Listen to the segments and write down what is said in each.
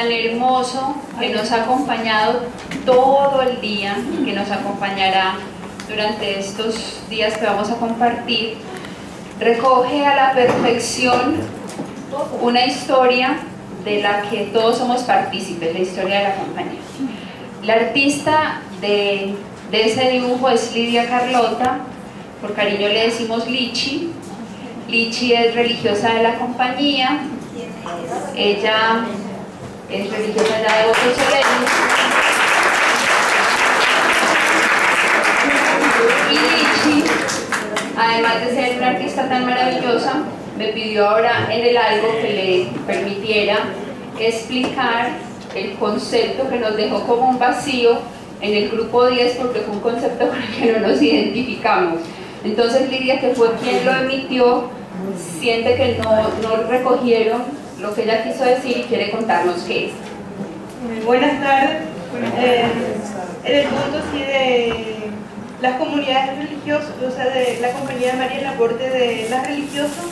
tan hermoso que nos ha acompañado todo el día, que nos acompañará durante estos días que vamos a compartir, recoge a la perfección una historia de la que todos somos partícipes, la historia de la compañía. La artista de ese dibujo es Lidia Carlota, por cariño le decimos Lichi. Lichi es religiosa de la compañía, ella es religiosa ya de Voto Solemnis. Y Lichi, además de ser una artista tan maravillosa, me pidió ahora en el algo que le permitiera explicar el concepto que nos dejó como un vacío en el grupo 10, porque fue un concepto con el que no nos identificamos. Entonces Lidia, que fue quien lo emitió, siente que no recogieron lo que ella quiso decir y quiere contarnos qué es. Buenas tardes. En el punto sí de las comunidades religiosas, o sea, de la Compañía de María, el aporte de las religiosas,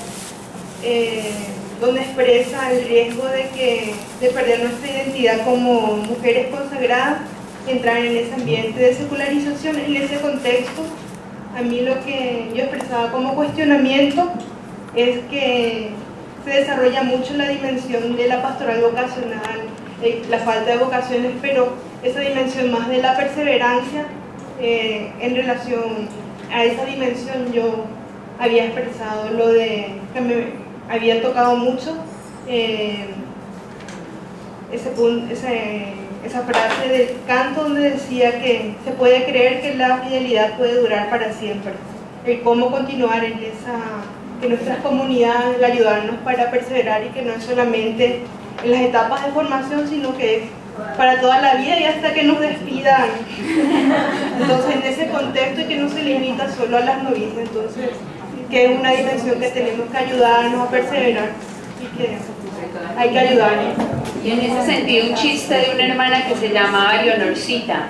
donde expresa el riesgo de perder nuestra identidad como mujeres consagradas, entrar en ese ambiente de secularización. En ese contexto, a mí lo que yo expresaba como cuestionamiento es que se desarrolla mucho la dimensión de la pastoral vocacional, la falta de vocaciones, pero esa dimensión más de la perseverancia. En relación a esa dimensión yo había expresado lo de que me había tocado mucho esa frase del canto donde decía que se puede creer que la fidelidad puede durar para siempre, el cómo continuar en que nuestras comunidades la ayudarnos para perseverar, y que no es solamente en las etapas de formación, sino que es para toda la vida y hasta que nos despidan. Entonces, en ese contexto, y que no se limita solo a las novicias, entonces que es una dimensión que tenemos que ayudarnos a perseverar y que hay que ayudarnos. Y en ese sentido, un chiste de una hermana que se llamaba Leonorcita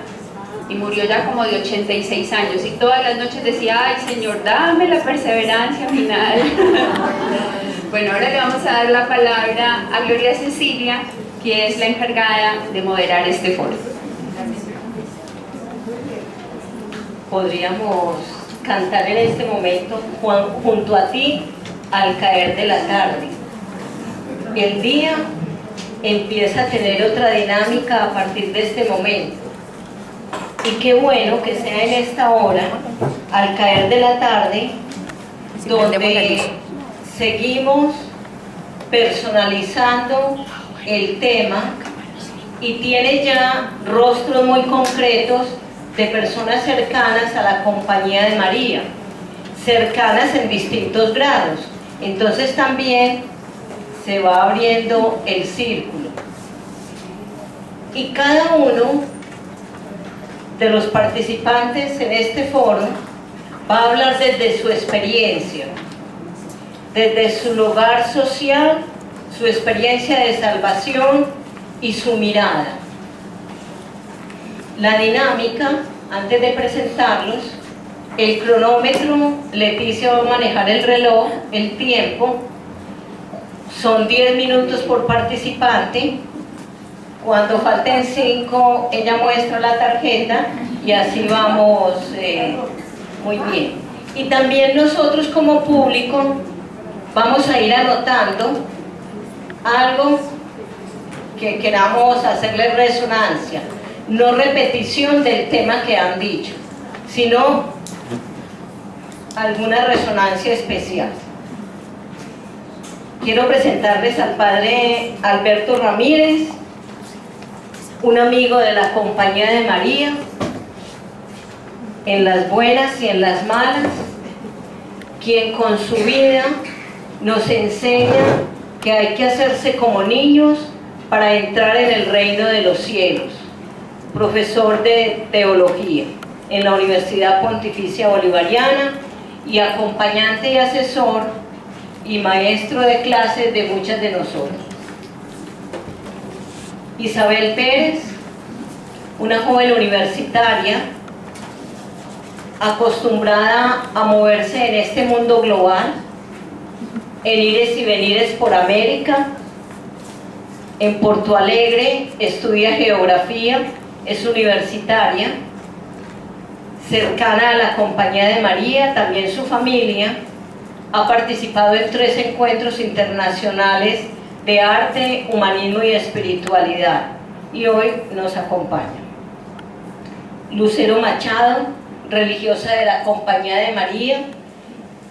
y murió ya como de 86 años, y todas las noches decía: ay Señor, dame la perseverancia final. Bueno, ahora le vamos a dar la palabra a Gloria Cecilia, que es la encargada de moderar este foro. Podríamos cantar en este momento junto a ti al caer de la tarde. El día empieza a tener otra dinámica a partir de este momento, y qué bueno que sea en esta hora, al caer de la tarde, donde seguimos personalizando el tema y tiene ya rostros muy concretos de personas cercanas a la Compañía de María, cercanas en distintos grados. Entonces también se va abriendo el círculo, y cada uno de los participantes en este foro va a hablar desde su experiencia, desde su lugar social, su experiencia de salvación y su mirada. La dinámica, antes de presentarlos, el cronómetro, Leticia va a manejar el reloj, el tiempo, son 10 minutos por participante. Cuando falten 5, ella muestra la tarjeta y así vamos muy bien. Y también nosotros como público vamos a ir anotando algo que queramos hacerle resonancia, no repetición del tema que han dicho, sino alguna resonancia especial. Quiero presentarles al padre Alberto Ramírez, un amigo de la Compañía de María, en las buenas y en las malas, quien con su vida nos enseña que hay que hacerse como niños para entrar en el reino de los cielos. Profesor de teología en la Universidad Pontificia Bolivariana y acompañante y asesor y maestro de clases de muchas de nosotros. Isabel Pérez, una joven universitaria acostumbrada a moverse en este mundo global, en ires y venires por América, En Porto Alegre estudia geografía, es universitaria, cercana a la Compañía de María, también su familia. Ha participado en 3 encuentros internacionales de arte, humanismo y espiritualidad, y hoy nos acompaña. Lucero Machado, religiosa de la Compañía de María,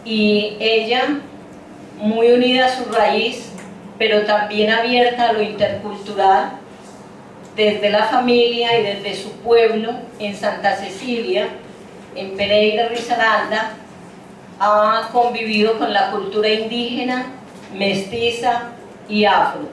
y ella muy unida a su raíz, pero también abierta a lo intercultural, desde la familia y desde su pueblo en Santa Cecilia, en Pereira, Risaralda, ha convivido con la cultura indígena, mestiza y afro.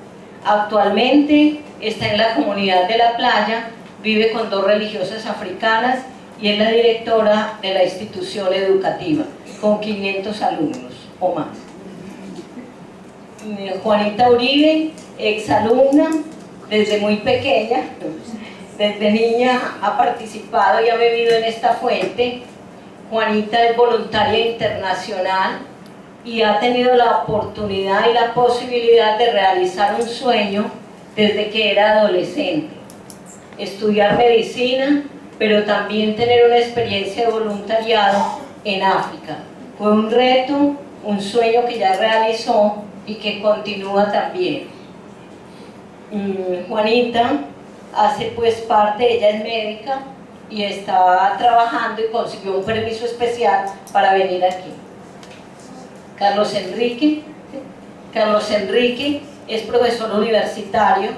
Actualmente está en la comunidad de La Playa, vive con 2 religiosas africanas y es la directora de la institución educativa, con 500 alumnos o más. Juanita Uribe, exalumna, desde muy pequeña, desde niña ha participado y ha bebido en esta fuente. Juanita es voluntaria internacional y ha tenido la oportunidad y la posibilidad de realizar un sueño desde que era adolescente: estudiar medicina, pero también tener una experiencia de voluntariado en África. Fue un reto, un sueño que ya realizó y que continúa también. Juanita hace pues parte, ella es médica y está trabajando y consiguió un permiso especial para venir aquí. Carlos Enrique es profesor universitario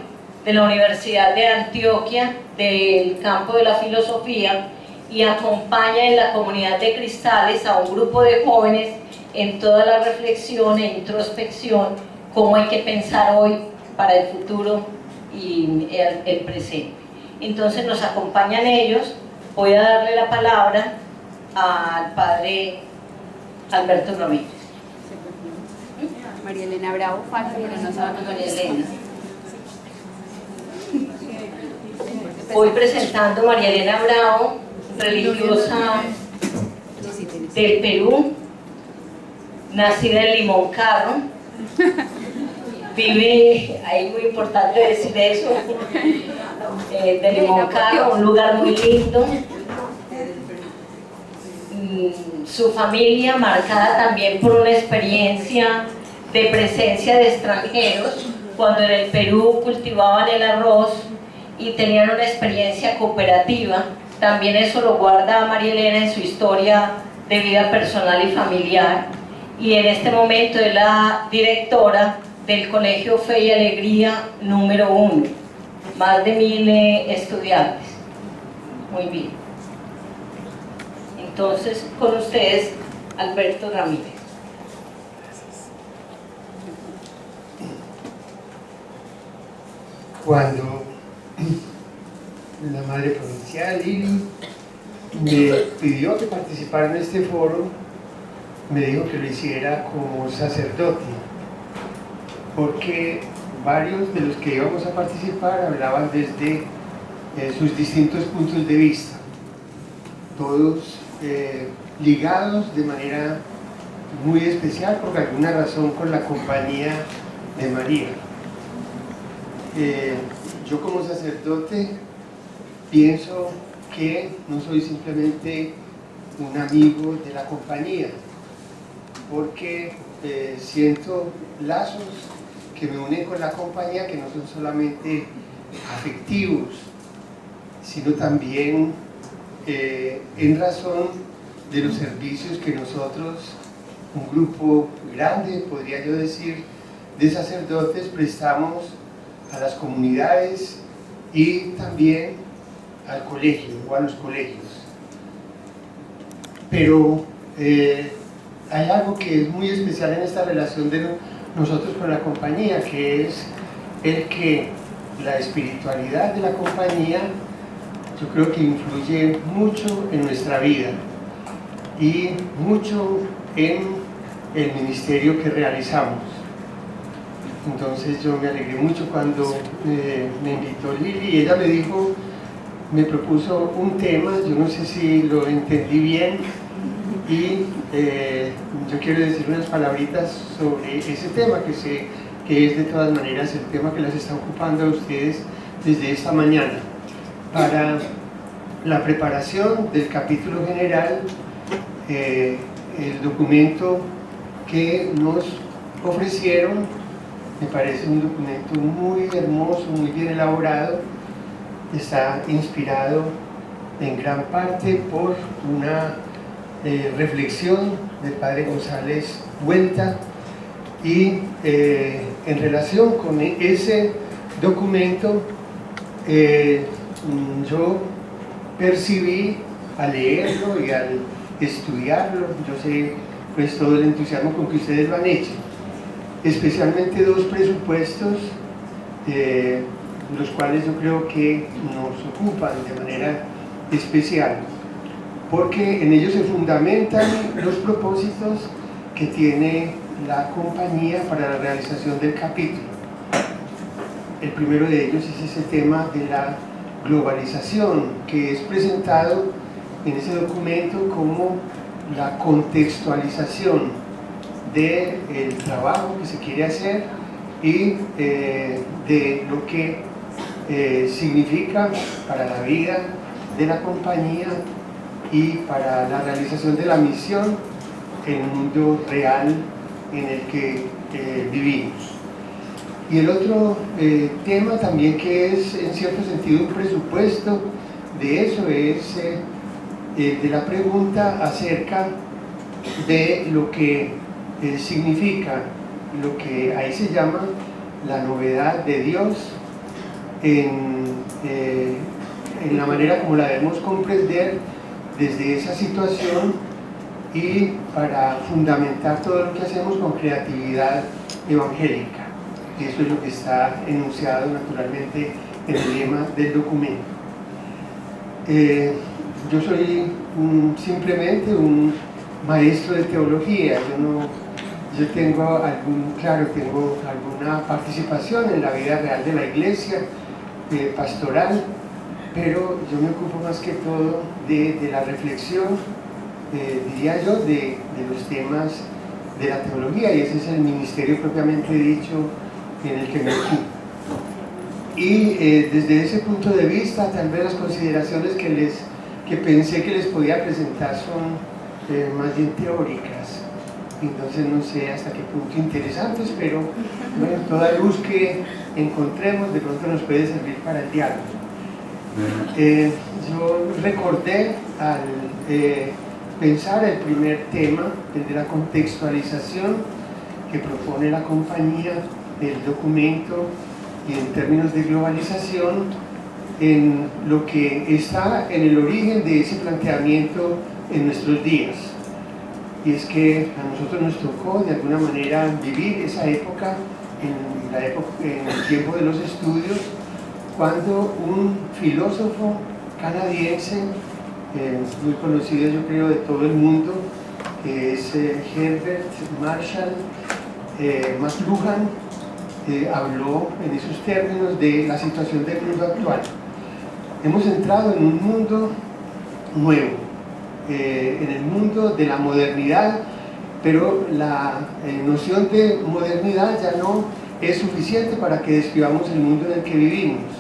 de la Universidad de Antioquia, del campo de la filosofía, y acompaña en la comunidad de Cristales a un grupo de jóvenes en toda la reflexión e introspección, cómo hay que pensar hoy para el futuro y el presente. Entonces nos acompañan ellos. Voy a darle la palabra al padre Alberto Ramírez. María Elena Bravo, pero no sabemos María Elena. Voy presentando a María Elena Bravo, religiosa del Perú, nacida en Limoncarro. Vive, ahí muy importante decir eso, de Limoncarro, un lugar muy lindo. Su familia marcada también por una experiencia de presencia de extranjeros, cuando en el Perú cultivaban el arroz y tenían una experiencia cooperativa. También eso lo guarda María Elena en su historia de vida personal y familiar, y en este momento es la directora del Colegio Fe y Alegría número 1, más de 1000 estudiantes. Muy bien. Entonces, con ustedes, Alberto Ramírez. Cuando la Madre Provincial, Lili, me pidió que participara en este foro, me dijo que lo hiciera como sacerdote, porque varios de los que íbamos a participar hablaban desde sus distintos puntos de vista, todos ligados de manera muy especial por alguna razón con la Compañía de María. Yo como sacerdote pienso que no soy simplemente un amigo de la compañía, porque siento lazos que me unen con la compañía que no son solamente afectivos, sino también en razón de los servicios que nosotros, un grupo grande, podría yo decir, de sacerdotes, prestamos a las comunidades y también al colegio o a los colegios. Pero hay algo que es muy especial en esta relación de nosotros con la compañía, que es el que la espiritualidad de la compañía, yo creo que influye mucho en nuestra vida y mucho en el ministerio que realizamos. Entonces yo me alegré mucho cuando me invitó Lili y ella me dijo, me propuso un tema, yo no sé si lo entendí bien, y yo quiero decir unas palabritas sobre ese tema que se que es de todas maneras el tema que las está ocupando a ustedes desde esta mañana. Para la preparación del capítulo general, el documento que nos ofrecieron me parece un documento muy hermoso, muy bien elaborado. Está inspirado en gran parte por una reflexión del padre González Huerta, y en relación con ese documento yo percibí al leerlo y al estudiarlo, yo sé pues todo el entusiasmo con que ustedes lo han hecho, especialmente dos presupuestos los cuales yo creo que nos ocupan de manera especial, porque en ellos se fundamentan los propósitos que tiene la compañía para la realización del capítulo. El primero de ellos es ese tema de la globalización, que es presentado en ese documento como la contextualización del trabajo que se quiere hacer y de lo que significa para la vida de la compañía y para la realización de la misión en el mundo real en el que vivimos. Y el otro tema también, que es en cierto sentido un presupuesto de eso, es de la pregunta acerca de lo que significa lo que ahí se llama la novedad de Dios en la manera como la debemos comprender desde esa situación, y para fundamentar todo lo que hacemos con creatividad evangélica. Eso es lo que está enunciado naturalmente en el lema del documento. Yo soy simplemente un maestro de teología, yo tengo alguna participación en la vida real de la iglesia, pastoral, pero yo me ocupo más que todo de la reflexión, diría yo, de los temas de la teología, y ese es el ministerio propiamente dicho en el que me ocupo. Y desde ese punto de vista, tal vez las consideraciones que pensé que les podía presentar son más bien teóricas, entonces no sé hasta qué punto interesantes, pero bueno, toda luz que encontremos de pronto nos puede servir para el diálogo. Yo recordé al pensar el primer tema, el de la contextualización que propone la compañía del documento, y en términos de globalización, en lo que está en el origen de ese planteamiento en nuestros días. Y es que a nosotros nos tocó de alguna manera vivir esa época, en el tiempo de los estudios, cuando un filósofo canadiense, muy conocido yo creo de todo el mundo, que es Herbert Marshall McLuhan, habló en esos términos de la situación del mundo actual. Hemos entrado en un mundo nuevo, en el mundo de la modernidad, pero la noción de modernidad ya no es suficiente para que describamos el mundo en el que vivimos,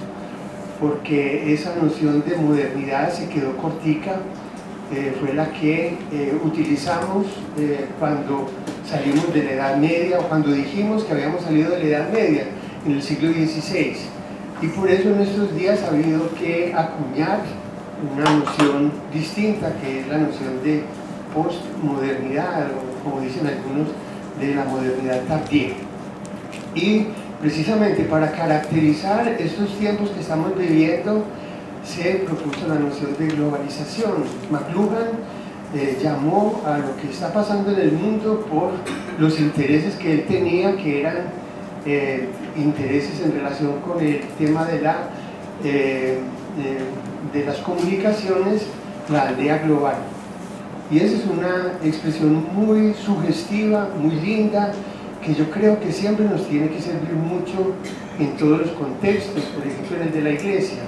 porque esa noción de modernidad se quedó cortica. Fue la que utilizamos cuando salimos de la Edad Media, o cuando dijimos que habíamos salido de la Edad Media en el siglo XVI, y por eso en estos días ha habido que acuñar una noción distinta, que es la noción de postmodernidad, o como dicen algunos, de la modernidad tardía. Y precisamente para caracterizar estos tiempos que estamos viviendo se propuso la noción de globalización. McLuhan llamó a lo que está pasando en el mundo por los intereses que él tenía, que eran intereses en relación con el tema de las comunicaciones, la aldea global. Y esa es una expresión muy sugestiva, muy linda, que yo creo que siempre nos tiene que servir mucho en todos los contextos, por ejemplo en el de la iglesia.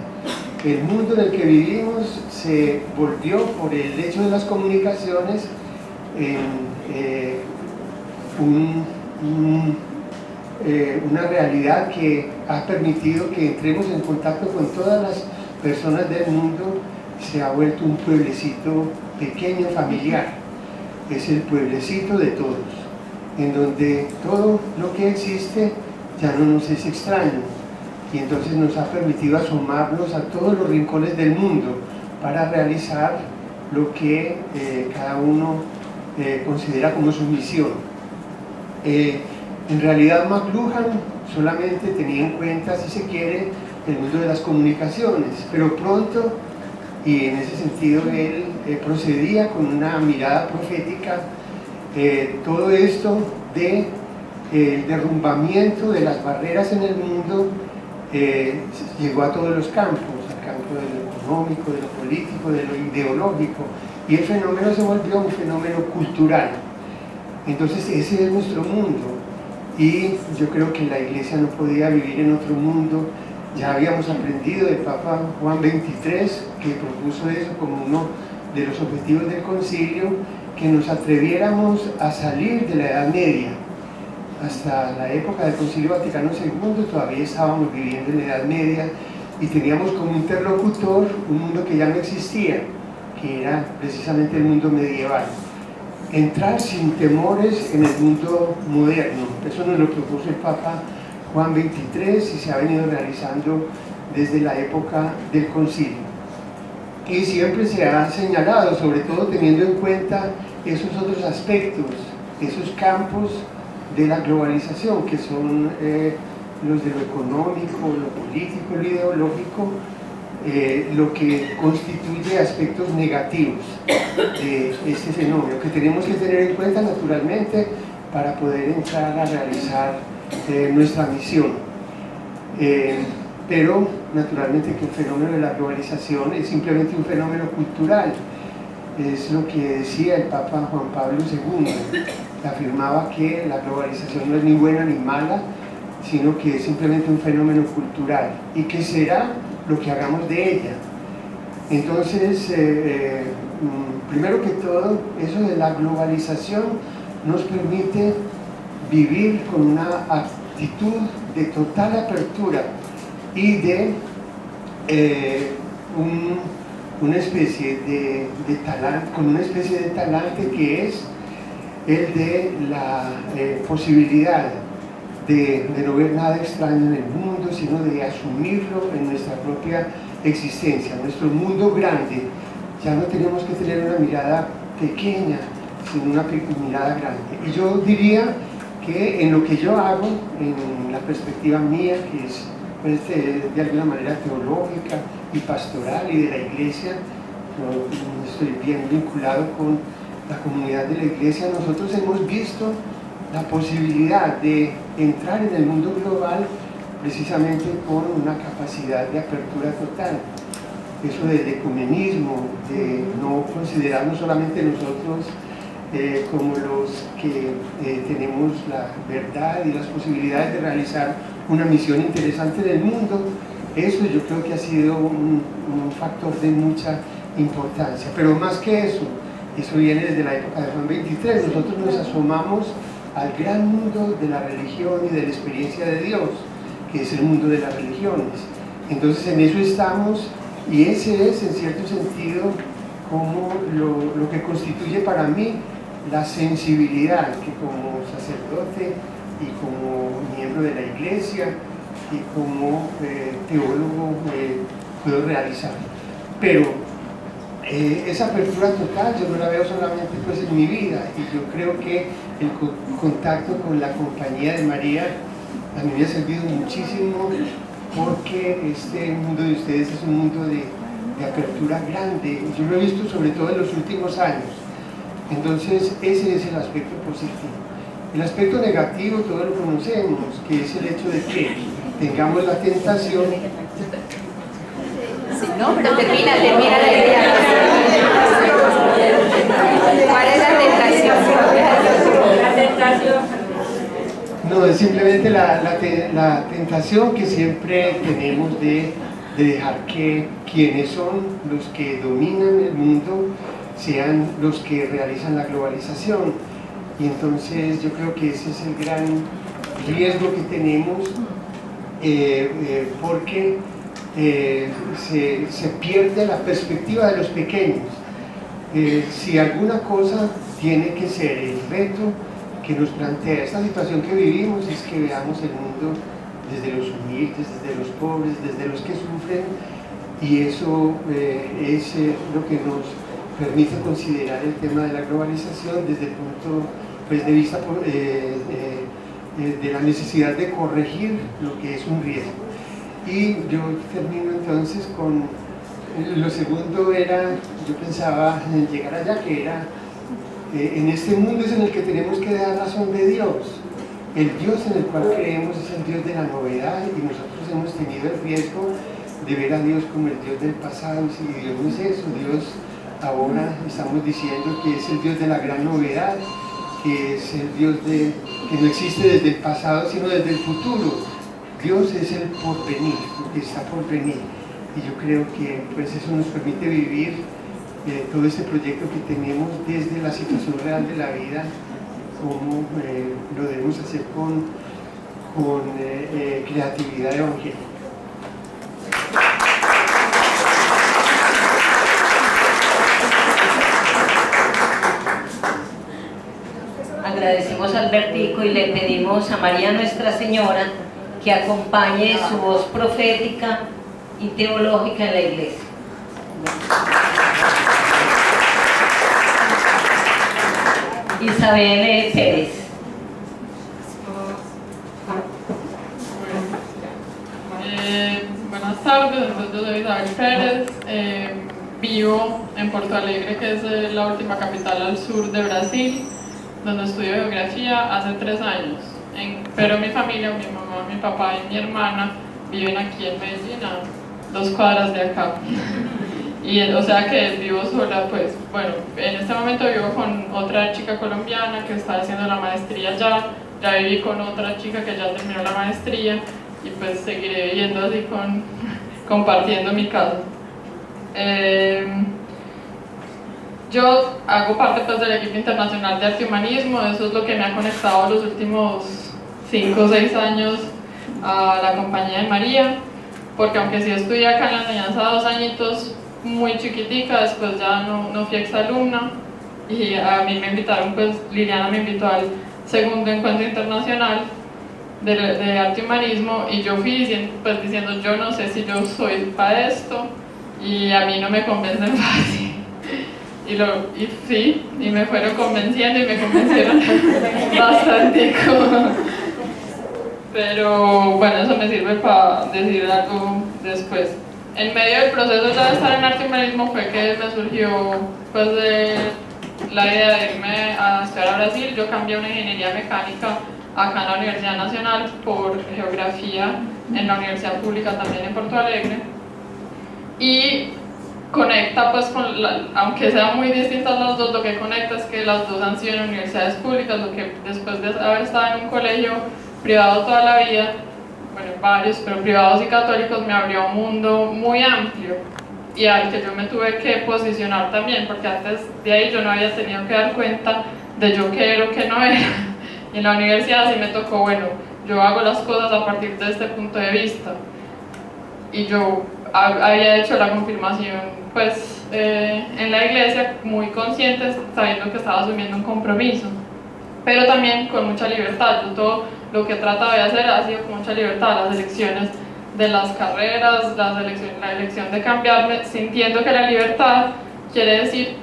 El mundo en el que vivimos se volvió, por el hecho de las comunicaciones, un una realidad que ha permitido que entremos en contacto con todas las personas del mundo. Se ha vuelto un pueblecito pequeño, familiar. Es el pueblecito de todos, en donde todo lo que existe ya no nos es extraño, y entonces nos ha permitido asomarnos a todos los rincones del mundo para realizar lo que cada uno considera como su misión. En realidad McLuhan solamente tenía en cuenta, si se quiere, el mundo de las comunicaciones, pero pronto, y en ese sentido él procedía con una mirada profética, todo esto de el derrumbamiento de las barreras en el mundo llegó a todos los campos, al campo de lo económico, de lo político, de lo ideológico, y el fenómeno se volvió un fenómeno cultural. Entonces ese es nuestro mundo, y yo creo que la Iglesia no podía vivir en otro mundo. Ya habíamos aprendido del Papa Juan XXIII, que propuso eso como uno de los objetivos del concilio, que nos atreviéramos a salir de la Edad Media. Hasta la época del Concilio Vaticano II todavía estábamos viviendo en la Edad Media y teníamos como interlocutor un mundo que ya no existía, que era precisamente el mundo medieval. Entrar sin temores en el mundo moderno, eso nos lo propuso el Papa Juan XXIII y se ha venido realizando desde la época del concilio. Y siempre se ha señalado, sobre todo teniendo en cuenta esos otros aspectos, esos campos de la globalización, que son los de lo económico, lo político, lo ideológico, lo que constituye aspectos negativos de este fenómeno, que tenemos que tener en cuenta naturalmente para poder entrar a realizar nuestra misión. Pero naturalmente que el fenómeno de la globalización es simplemente un fenómeno cultural. Es lo que decía el Papa Juan Pablo II, afirmaba que la globalización no es ni buena ni mala, sino que es simplemente un fenómeno cultural y que será lo que hagamos de ella. Entonces, primero que todo, eso de la globalización nos permite vivir con una actitud de total apertura y de una especie de talante, con una especie de talante que es el de la posibilidad de no ver nada extraño en el mundo, sino de asumirlo en nuestra propia existencia, nuestro mundo grande. Ya no tenemos que tener una mirada pequeña, sino una mirada grande. Y yo diría que en lo que yo hago, en la perspectiva mía, que es pues, de alguna manera teológica y pastoral y de la Iglesia, yo estoy bien vinculado con la comunidad de la Iglesia, nosotros hemos visto la posibilidad de entrar en el mundo global precisamente con una capacidad de apertura total. Eso del ecumenismo, de no considerarnos solamente nosotros como los que tenemos la verdad y las posibilidades de realizar una misión interesante en el mundo, eso yo creo que ha sido un factor de mucha importancia. Pero más que eso viene desde la época de Juan XXIII. Nosotros nos asomamos al gran mundo de la religión y de la experiencia de Dios, que es el mundo de las religiones. Entonces en eso estamos, y ese es en cierto sentido como lo que constituye para mí la sensibilidad que como sacerdote y como miembro de la Iglesia y como teólogo puedo realizar. Pero esa apertura total yo no la veo solamente pues, en mi vida, y yo creo que el contacto con la compañía de María a mí me ha servido muchísimo, porque este mundo de ustedes es un mundo de apertura grande, y yo lo he visto sobre todo en los últimos años. Entonces ese es el aspecto positivo. El aspecto negativo todos lo conocemos, que es el hecho de que tengamos la tentación. Sí, no, pero termina la idea. ¿Cuál es la tentación? No, es simplemente la tentación que siempre tenemos de dejar que quienes son los que dominan el mundo sean los que realizan la globalización. Y entonces yo creo que ese es el gran riesgo que tenemos porque se pierde la perspectiva de los pequeños. Si alguna cosa tiene que ser el reto que nos plantea esta situación que vivimos, es que veamos el mundo desde los humildes, desde los pobres, desde los que sufren, y eso es lo que nos permite considerar el tema de la globalización desde el punto de vista de la necesidad de corregir lo que es un riesgo. Y yo termino entonces con lo segundo. Yo pensaba en llegar allá, que era en este mundo es en el que tenemos que dar razón de Dios. El Dios en el cual creemos es el Dios de la novedad, y nosotros hemos tenido el riesgo de ver a Dios como el Dios del pasado. Y si Dios no es eso, Dios ahora estamos diciendo que es el Dios de la gran novedad, que es el Dios que no existe desde el pasado sino desde el futuro. Dios es el porvenir, lo que está por venir, y yo creo que pues eso nos permite vivir todo este proyecto que tenemos desde la situación real de la vida, como lo debemos hacer con creatividad evangélica. Agradecemos a Albertico y le pedimos a María Nuestra Señora que acompañe su voz profética y teológica en la iglesia. Isabel Pérez. Buenas tardes, yo soy Isabel Pérez, vivo en Porto Alegre, que es la última capital al sur de Brasil, donde estudio geografía hace 3 años. Pero mi familia, mi mamá, mi papá y mi hermana viven aquí en Medellín, a 2 cuadras de acá. Y o sea que vivo sola, pues bueno, en este momento vivo con otra chica colombiana que está haciendo la maestría ya viví con otra chica que ya terminó la maestría, y pues seguiré viviendo así compartiendo mi casa. Yo hago parte pues, del equipo internacional de arte y humanismo. Eso es lo que me ha conectado los últimos 5 o 6 años a la Compañía de María, porque aunque sí estudié acá en la enseñanza 2 añitos, muy chiquitica, después ya no fui exalumna, y a mí me invitaron, pues Liliana me invitó al segundo encuentro internacional de arte y humanismo, y yo fui diciendo yo no sé si yo soy para esto, y a mí no me convencen fácil. Y sí, y me fueron convenciendo y me convencieron bastante. Pero bueno, eso me sirve para decir algo después. En medio del proceso ya de estar en arte y humanismo fue que me surgió pues la idea de irme a estudiar a Brasil. Yo cambié una ingeniería mecánica acá en la Universidad Nacional por geografía en la Universidad Pública también en Porto Alegre, y conecta pues aunque sean muy distintas las dos, lo que conecta es que las dos han sido en universidades públicas, lo que después de haber estado en un colegio privado toda la vida, bueno, varios, pero privados y católicos, me abrió un mundo muy amplio y al que yo me tuve que posicionar también, porque antes de ahí yo no había tenido que dar cuenta de yo qué era o qué no era. Y en la universidad sí me tocó, bueno, yo hago las cosas a partir de este punto de vista. Y yo había hecho la confirmación pues en la iglesia, muy consciente, sabiendo que estaba asumiendo un compromiso, pero también con mucha libertad. Yo todo lo que he tratado de hacer ha sido con mucha libertad, las elecciones de las carreras, la elección de cambiarme, sintiendo que la libertad quiere decir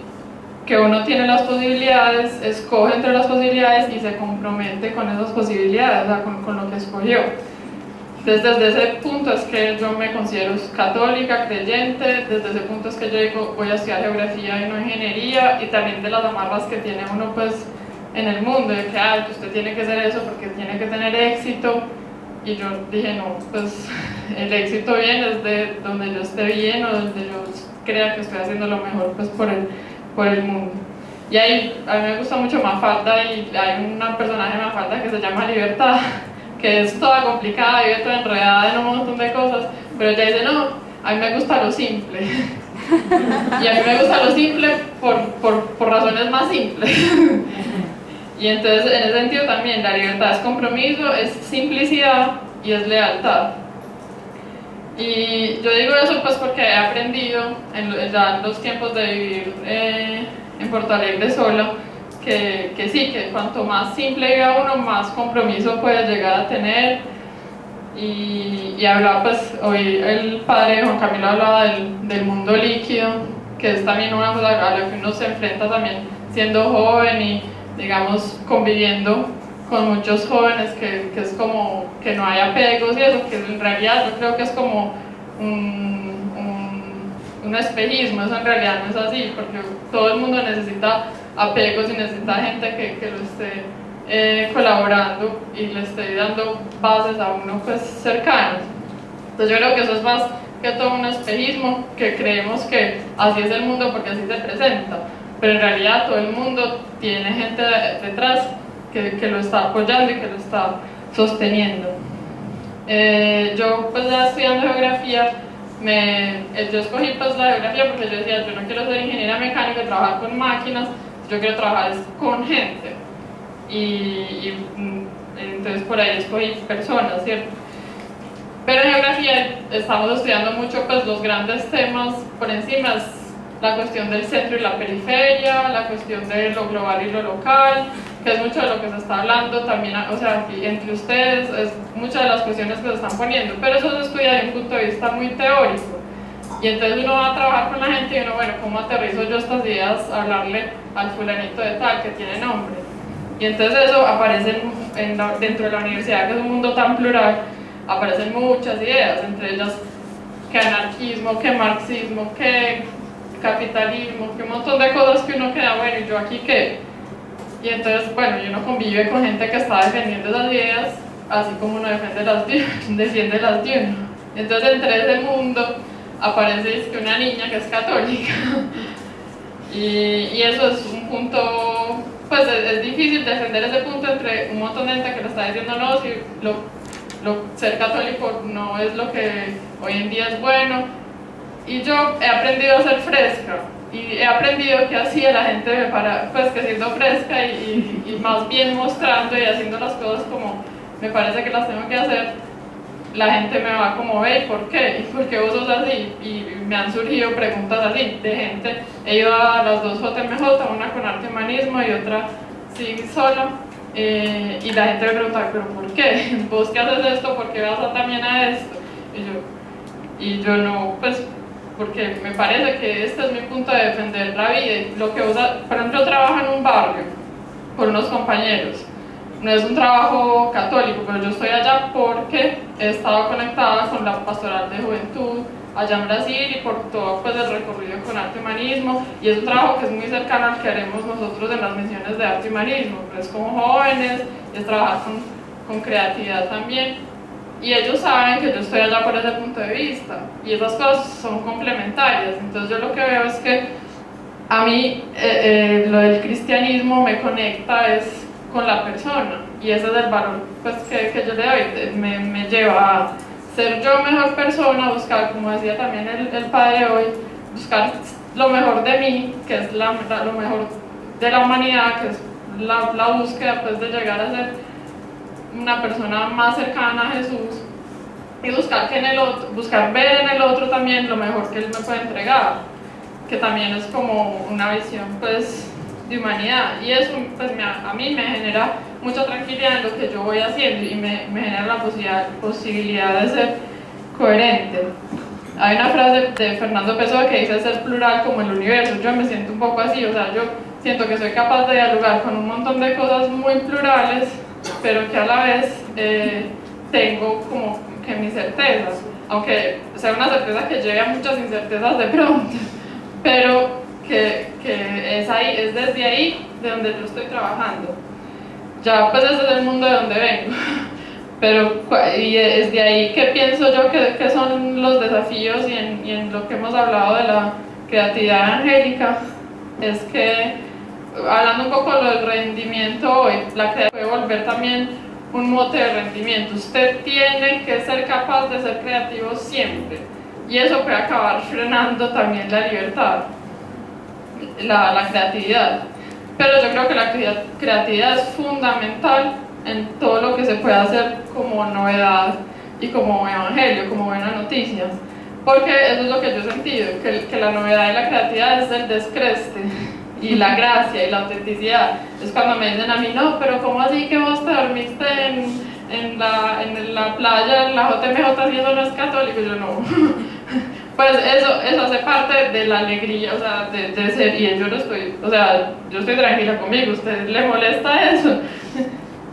que uno tiene las posibilidades, escoge entre las posibilidades y se compromete con esas posibilidades, o sea, con lo que escogió. Desde ese punto es que yo me considero católica, creyente. Desde ese punto es que yo digo, voy a estudiar geografía y no ingeniería, y también de las amarras que tiene uno pues en el mundo, de que usted tiene que hacer eso porque tiene que tener éxito. Y yo dije, no, pues el éxito viene desde donde yo esté bien, o donde yo crea que estoy haciendo lo mejor pues por el mundo. Y ahí a mí me gusta mucho Mafalda, y hay un personaje de Mafalda que se llama Libertad, que es toda complicada, vive toda enredada en un montón de cosas, pero ella dice, no, a mí me gusta lo simple. Y a mí me gusta lo simple por razones más simples. Y entonces en ese sentido también la libertad es compromiso, es simplicidad y es lealtad. Y yo digo eso pues porque he aprendido ya en los tiempos de vivir en Porto Alegre sola, que sí, que cuanto más simple viva uno, más compromiso puede llegar a tener. Y hablaba pues, hoy el padre Juan Camilo hablaba del mundo líquido, que es también una cosa a la que uno se enfrenta también siendo joven y digamos conviviendo con muchos jóvenes, que es como que no hay apegos y eso, que en realidad yo creo que es como un espejismo, eso en realidad no es así, porque todo el mundo necesita apegos y necesita gente que lo esté colaborando y le esté dando bases a uno pues cercanos. Entonces yo creo que eso es más que todo un espejismo, que creemos que así es el mundo porque así se presenta, pero en realidad todo el mundo tiene gente detrás que lo está apoyando y que lo está sosteniendo. Yo pues ya estudiando geografía, yo escogí pues la geografía porque yo decía, yo no quiero ser ingeniera mecánica y trabajar con máquinas, yo quiero trabajar con gente. Y entonces por ahí escogí personas, ¿cierto? Pero en geografía estamos estudiando mucho pues los grandes temas por encima, la cuestión del centro y la periferia, la cuestión de lo global y lo local, que es mucho de lo que se está hablando también, o sea, entre ustedes, es muchas de las cuestiones que se están poniendo, pero eso se estudia desde un punto de vista muy teórico. Y entonces uno va a trabajar con la gente y uno, bueno, ¿cómo aterrizo yo estas ideas a hablarle al fulanito de tal que tiene nombre? Y entonces eso aparece dentro de la universidad, que es un mundo tan plural, aparecen muchas ideas, entre ellas que anarquismo, que marxismo, que capitalismo, que un montón de cosas que uno queda, bueno, ¿y yo aquí qué? Y entonces, bueno, y uno convive con gente que está defendiendo esas ideas, así como uno defiende las de uno. Entonces, entre ese mundo aparece que una niña que es católica. y eso es un punto, pues es difícil defender ese punto entre un montón de gente que lo está diciendo, no, si ser católico no es lo que hoy en día es bueno. Y yo he aprendido a ser fresca y he aprendido que así la gente me para, pues que siendo fresca y más bien mostrando y haciendo las cosas como me parece que las tengo que hacer, la gente me va como, ve, ¿por qué? ¿Y por qué vos sos así? Y me han surgido preguntas así de gente. He ido a las dos JMJ, una con arte humanismo y otra sí sola, y la gente me pregunta, ¿pero por qué? ¿Vos qué haces esto? ¿Por qué vas también a esto? Y yo no, pues porque me parece que este es mi punto de defender la vida. Lo que por ejemplo, yo trabajo en un barrio con unos compañeros. No es un trabajo católico, pero yo estoy allá porque he estado conectada con la pastoral de juventud allá en Brasil y por todo pues, el recorrido con arte humanismo, y es un trabajo que es muy cercano al que haremos nosotros en las misiones de arte humanismo, pues como jóvenes, es trabajar con creatividad también. Y ellos saben que yo estoy allá por ese punto de vista y esas cosas son complementarias. Entonces yo lo que veo es que a mí lo del cristianismo me conecta es con la persona, y ese es el valor pues, que yo le doy, me lleva a ser yo mejor persona, buscar, como decía también el padre hoy, buscar lo mejor de mí, que es lo mejor de la humanidad, que es la búsqueda pues, de llegar a ser una persona más cercana a Jesús, y buscar ver en el otro también lo mejor que Él me puede entregar, que también es como una visión pues de humanidad, y eso pues a mí me genera mucha tranquilidad en lo que yo voy haciendo y me genera la posibilidad de ser coherente. Hay una frase de Fernando Pessoa que dice ser plural como el universo. Yo me siento un poco así, o sea, yo siento que soy capaz de dialogar con un montón de cosas muy plurales, pero que a la vez tengo como que mis certezas, aunque sea una certeza que lleve a muchas incertezas de pronto, pero que es desde ahí de donde yo estoy trabajando. Ya pues ese es el mundo de donde vengo, pero y es de ahí que pienso yo que son los desafíos, y en lo que hemos hablado de la creatividad angélica, es que hablando un poco del rendimiento hoy, la creatividad puede volver también un mote de rendimiento. Usted tiene que ser capaz de ser creativo siempre, y eso puede acabar frenando también la libertad, la creatividad. pero yo creo que la creatividad es fundamental en todo lo que se puede hacer como novedad y como evangelio, como buenas noticias, porque eso es lo que yo he sentido, que la novedad y la creatividad es el descreste y la gracia y la autenticidad. Es cuando me dicen a mí, no, pero ¿cómo así que vos te dormiste en la playa, en la JMJ, si eso no es católico? Y yo no. Pues eso hace parte de la alegría, o sea, de ser, y yo no estoy, o sea, yo estoy tranquila conmigo, ¿a usted le molesta eso?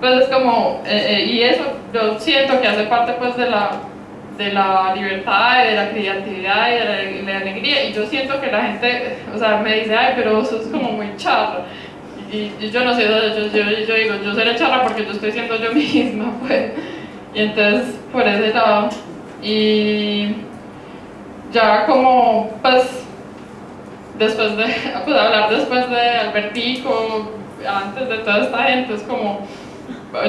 Pues es como, y eso yo siento que hace parte pues de la libertad, y de la creatividad y de la alegría, y yo siento que la gente, o sea, me dice, ay, pero eso es como muy charro, y yo no sé, yo digo, yo seré charra porque yo estoy siendo yo misma, pues, y entonces, por ese lado, y ya como, pues, después de, pues hablar después de Albertico, antes de toda esta gente, es como,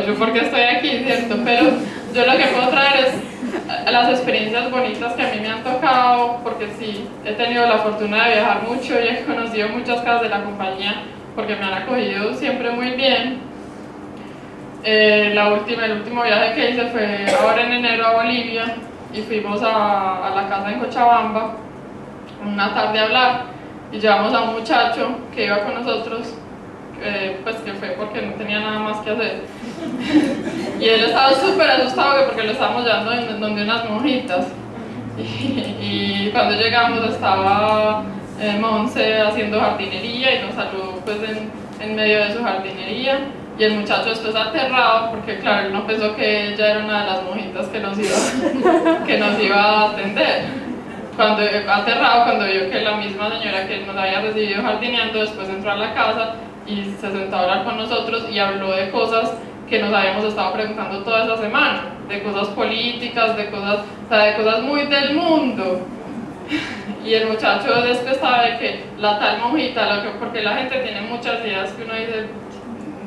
yo porque estoy aquí, ¿cierto? Pero yo lo que puedo traer es las experiencias bonitas que a mí me han tocado, porque sí, he tenido la fortuna de viajar mucho y he conocido muchas casas de la compañía, porque me han acogido siempre muy bien. El último viaje que hice fue ahora en enero a Bolivia, y fuimos a la casa en Cochabamba una tarde a hablar, y llevamos a un muchacho que iba con nosotros, pues que fue porque no tenía nada más que hacer, y él estaba súper asustado porque lo estábamos llevando donde unas monjitas, y cuando llegamos estaba Monse haciendo jardinería y nos saludó pues en medio de su jardinería. Y el muchacho después aterrado, porque claro, él no pensó que ella era una de las monjitas que nos iba a atender. Aterrado cuando vio que la misma señora que nos había recibido jardineando después entró a la casa y se sentó a hablar con nosotros y habló de cosas que nos habíamos estado preguntando toda esa semana, de cosas políticas, de cosas muy del mundo. Y el muchacho después sabe que la tal monjita, porque la gente tiene muchas ideas que uno dice,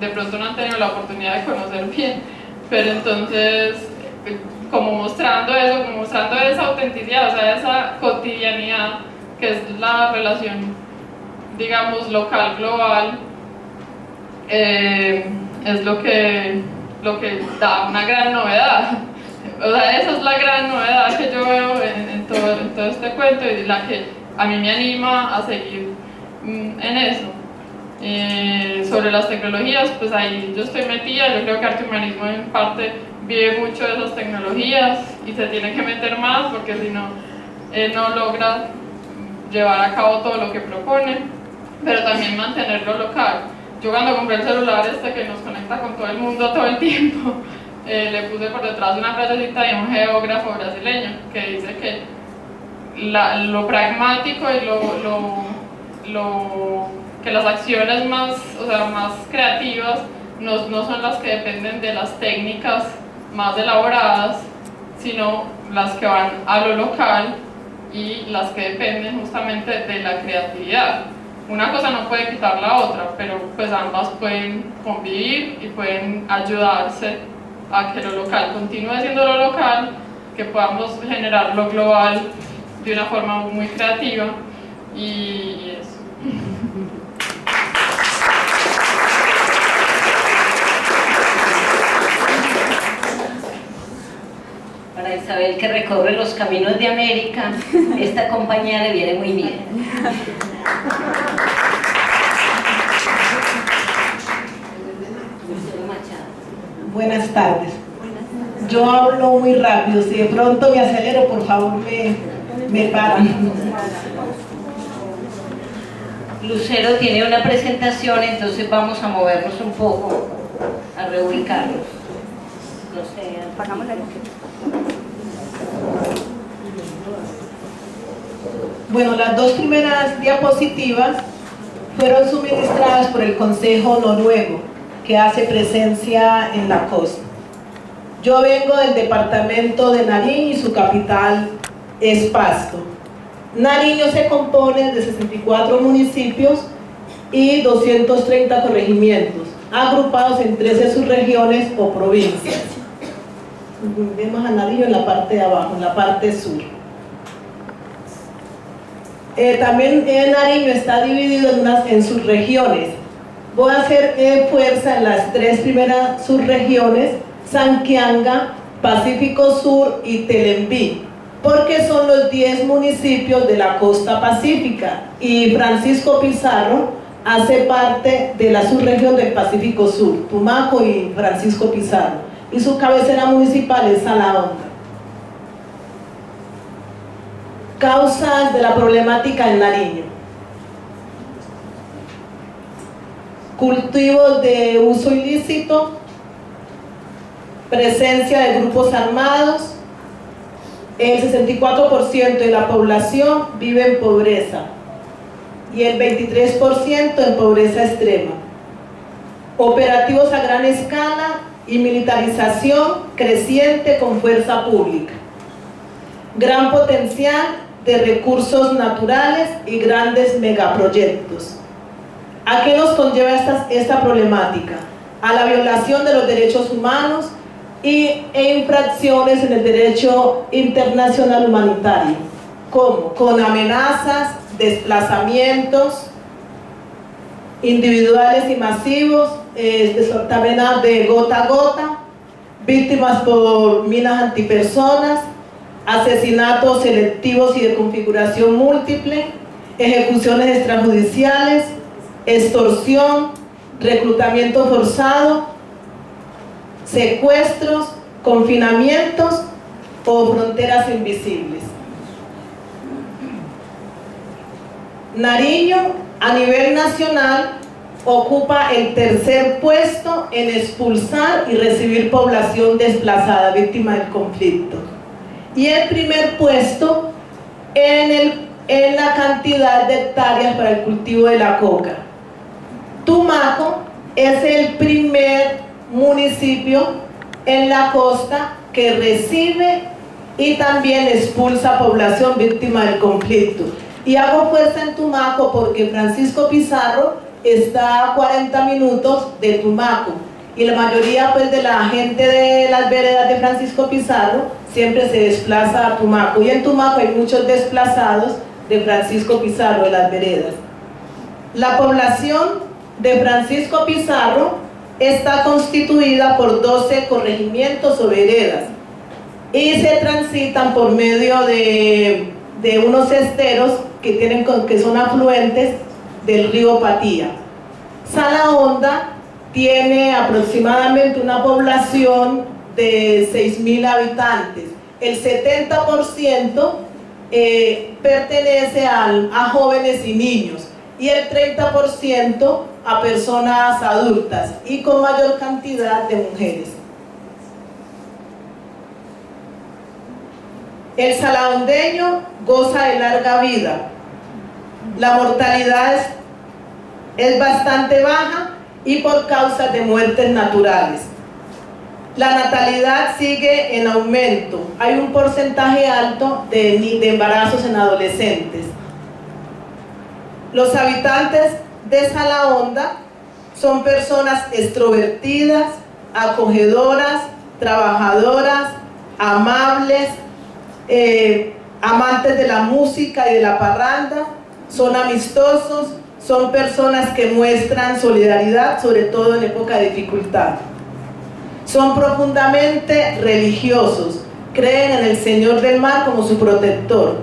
de pronto no han tenido la oportunidad de conocer bien, pero entonces como mostrando esa autenticidad, o sea, esa cotidianidad que es la relación, digamos, local, global, es lo que da una gran novedad. O sea, esa es la gran novedad que yo veo en todo este cuento, y la que a mí me anima a seguir en eso. Sobre las tecnologías, pues ahí yo estoy metida. Yo creo que Arte Humanismo en parte vive mucho de esas tecnologías y se tiene que meter más, porque si no, no logra llevar a cabo todo lo que propone, pero también mantenerlo local. Yo cuando compré el celular que nos conecta con todo el mundo todo el tiempo, le puse por detrás una frasecita de un geógrafo brasileño que dice que lo pragmático y que las acciones más creativas no son las que dependen de las técnicas más elaboradas, sino las que van a lo local y las que dependen justamente de la creatividad. Una cosa no puede quitar la otra, pero pues ambas pueden convivir y pueden ayudarse a que lo local continúe siendo lo local, que podamos generar lo global de una forma muy creativa, y eso. Para Isabel, que recorre los caminos de América, esta compañía le viene muy bien. Buenas tardes. Yo hablo muy rápido, si de pronto me acelero, por favor me paran. Lucero tiene una presentación, entonces vamos a movernos un poco, a reubicarnos. No sé, apagamos la luz. Bueno, las dos primeras diapositivas fueron suministradas por el Consejo Noruego, que hace presencia en la costa. Yo vengo del departamento de Nariño y su capital es Pasto. Nariño se compone de 64 municipios y 230 corregimientos, agrupados en 13 subregiones o provincias. Vemos a Nariño en la parte de abajo, en la parte sur. También Nariño está dividido en subregiones. voy a hacer fuerza en las 3 primeras subregiones, Sanquianga, Pacífico Sur y Telembí, porque son los 10 municipios de la costa pacífica, y Francisco Pizarro hace parte de la subregión del Pacífico Sur, Tumaco y Francisco Pizarro, y su cabecera municipal es Salahonda. Causas de la problemática en Nariño: cultivos de uso ilícito, presencia de grupos armados. El 64% de la población vive en pobreza y el 23% en pobreza extrema. Operativos a gran escala y militarización creciente con fuerza pública. Gran potencial de recursos naturales y grandes megaproyectos. ¿A qué nos conlleva esta problemática? A la violación de los derechos humanos e infracciones en el derecho internacional humanitario. ¿Cómo? Con amenazas, desplazamientos individuales y masivos, también de gota a gota, víctimas por minas antipersonas, asesinatos selectivos y de configuración múltiple, ejecuciones extrajudiciales, extorsión, reclutamiento forzado, secuestros, confinamientos o fronteras invisibles. Nariño, a nivel nacional, ocupa el 3er puesto en expulsar y recibir población desplazada víctima del conflicto, y el 1er puesto en la cantidad de hectáreas para el cultivo de la coca. Tumaco es el primer municipio en la costa que recibe y también expulsa población víctima del conflicto. Y hago fuerza en Tumaco porque Francisco Pizarro está a 40 minutos de Tumaco, y la mayoría pues de la gente de las veredas de Francisco Pizarro siempre se desplaza a Tumaco, y en Tumaco hay muchos desplazados de Francisco Pizarro de las veredas. La población de Francisco Pizarro está constituida por 12 corregimientos o veredas, y se transitan por medio de unos esteros que son afluentes del río Patía. Salahonda tiene aproximadamente una población de 6.000 habitantes. El 70% pertenece a jóvenes y niños, y el 30% a personas adultas, y con mayor cantidad de mujeres. El salahondeño goza de larga vida. La mortalidad es bastante baja y por causas de muertes naturales. La natalidad sigue en aumento. Hay un porcentaje alto de embarazos en adolescentes. Los habitantes de Salahonda son personas extrovertidas, acogedoras, trabajadoras, amables, amantes de la música y de la parranda, son amistosos, son personas que muestran solidaridad, sobre todo en época de dificultad. Son profundamente religiosos, creen en el Señor del Mar como su protector,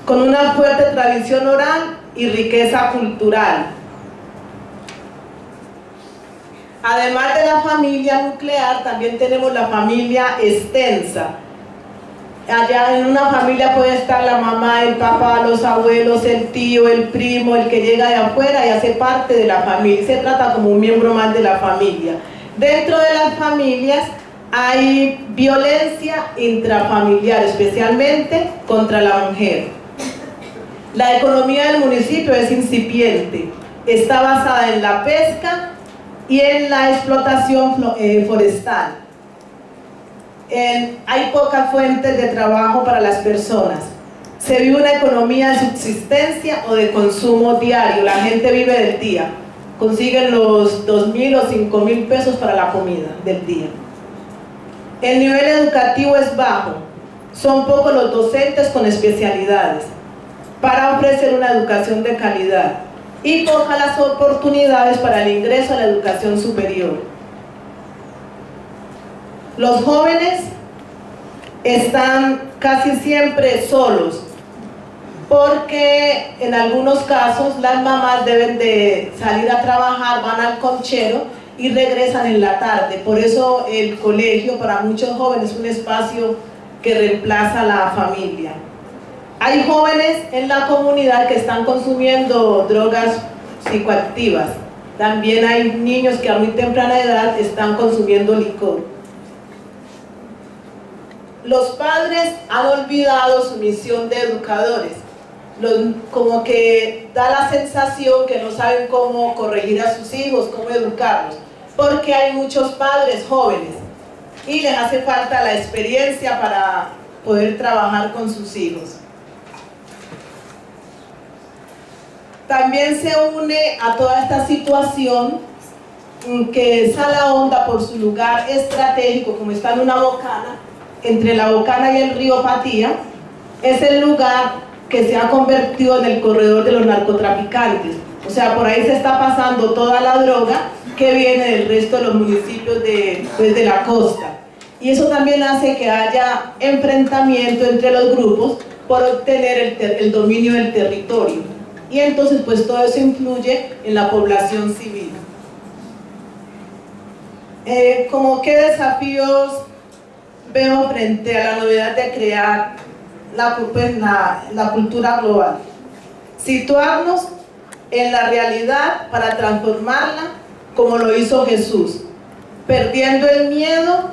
con una fuerte tradición oral y riqueza cultural. Además de la familia nuclear, también tenemos la familia extensa. Allá en una familia puede estar la mamá, el papá, los abuelos, el tío, el primo, el que llega de afuera y hace parte de la familia. Se trata como un miembro más de la familia. Dentro de las familias hay violencia intrafamiliar, especialmente contra la mujer. La economía del municipio es incipiente. Está basada en la pesca y en la explotación forestal. Hay pocas fuentes de trabajo para las personas. Se vive una economía de subsistencia o de consumo diario. La gente vive del día. Consiguen los 2.000 o 5.000 pesos para la comida del día. El nivel educativo es bajo. Son pocos los docentes con especialidades para ofrecer una educación de calidad. y pocas las oportunidades para el ingreso a la educación superior. Los jóvenes están casi siempre solos, porque en algunos casos las mamás deben de salir a trabajar, van al conchero y regresan en la tarde. Por eso el colegio para muchos jóvenes es un espacio que reemplaza a la familia. Hay jóvenes en la comunidad que están consumiendo drogas psicoactivas. También hay niños que a muy temprana edad están consumiendo licor. Los padres han olvidado su misión de educadores. Como que da la sensación que no saben cómo corregir a sus hijos, cómo educarlos, porque hay muchos padres jóvenes y les hace falta la experiencia para poder trabajar con sus hijos. También se une a toda esta situación que Sala Honda, por su lugar estratégico, como está en una bocana, entre la bocana y el río Patía, es el lugar que se ha convertido en el corredor de los narcotraficantes. O sea, por ahí se está pasando toda la droga que viene del resto de los municipios de la costa. Y eso también hace que haya enfrentamiento entre los grupos por obtener el dominio del territorio. Y entonces pues todo eso influye en la población civil. ¿Cómo qué desafíos veo frente a la novedad de crear la cultura global? Situarnos en la realidad para transformarla como lo hizo Jesús, perdiendo el miedo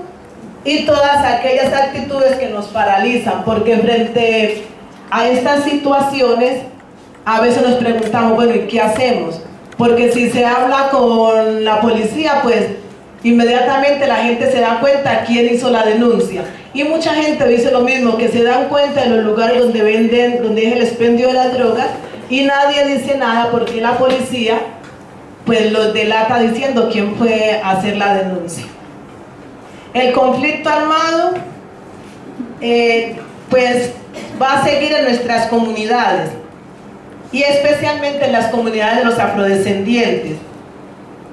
y todas aquellas actitudes que nos paralizan, porque frente a estas situaciones a veces nos preguntamos, bueno, ¿y qué hacemos? Porque si se habla con la policía, pues inmediatamente la gente se da cuenta quién hizo la denuncia. Y mucha gente dice lo mismo, que se dan cuenta en los lugares donde venden, donde es el expendio de las drogas, y nadie dice nada porque la policía pues los delata diciendo quién fue a hacer la denuncia. El conflicto armado pues va a seguir en nuestras comunidades, y especialmente en las comunidades de los afrodescendientes.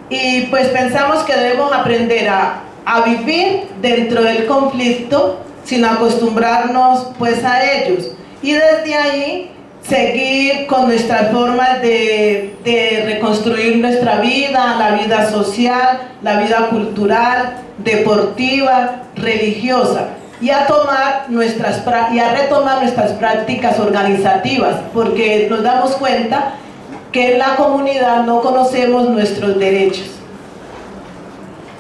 Y pues pensamos que debemos aprender a vivir dentro del conflicto sin acostumbrarnos pues a ellos, y desde ahí seguir con nuestras formas de reconstruir nuestra vida, la vida social, la vida cultural, deportiva, religiosa, y a retomar nuestras prácticas organizativas, porque nos damos cuenta que en la comunidad no conocemos nuestros derechos.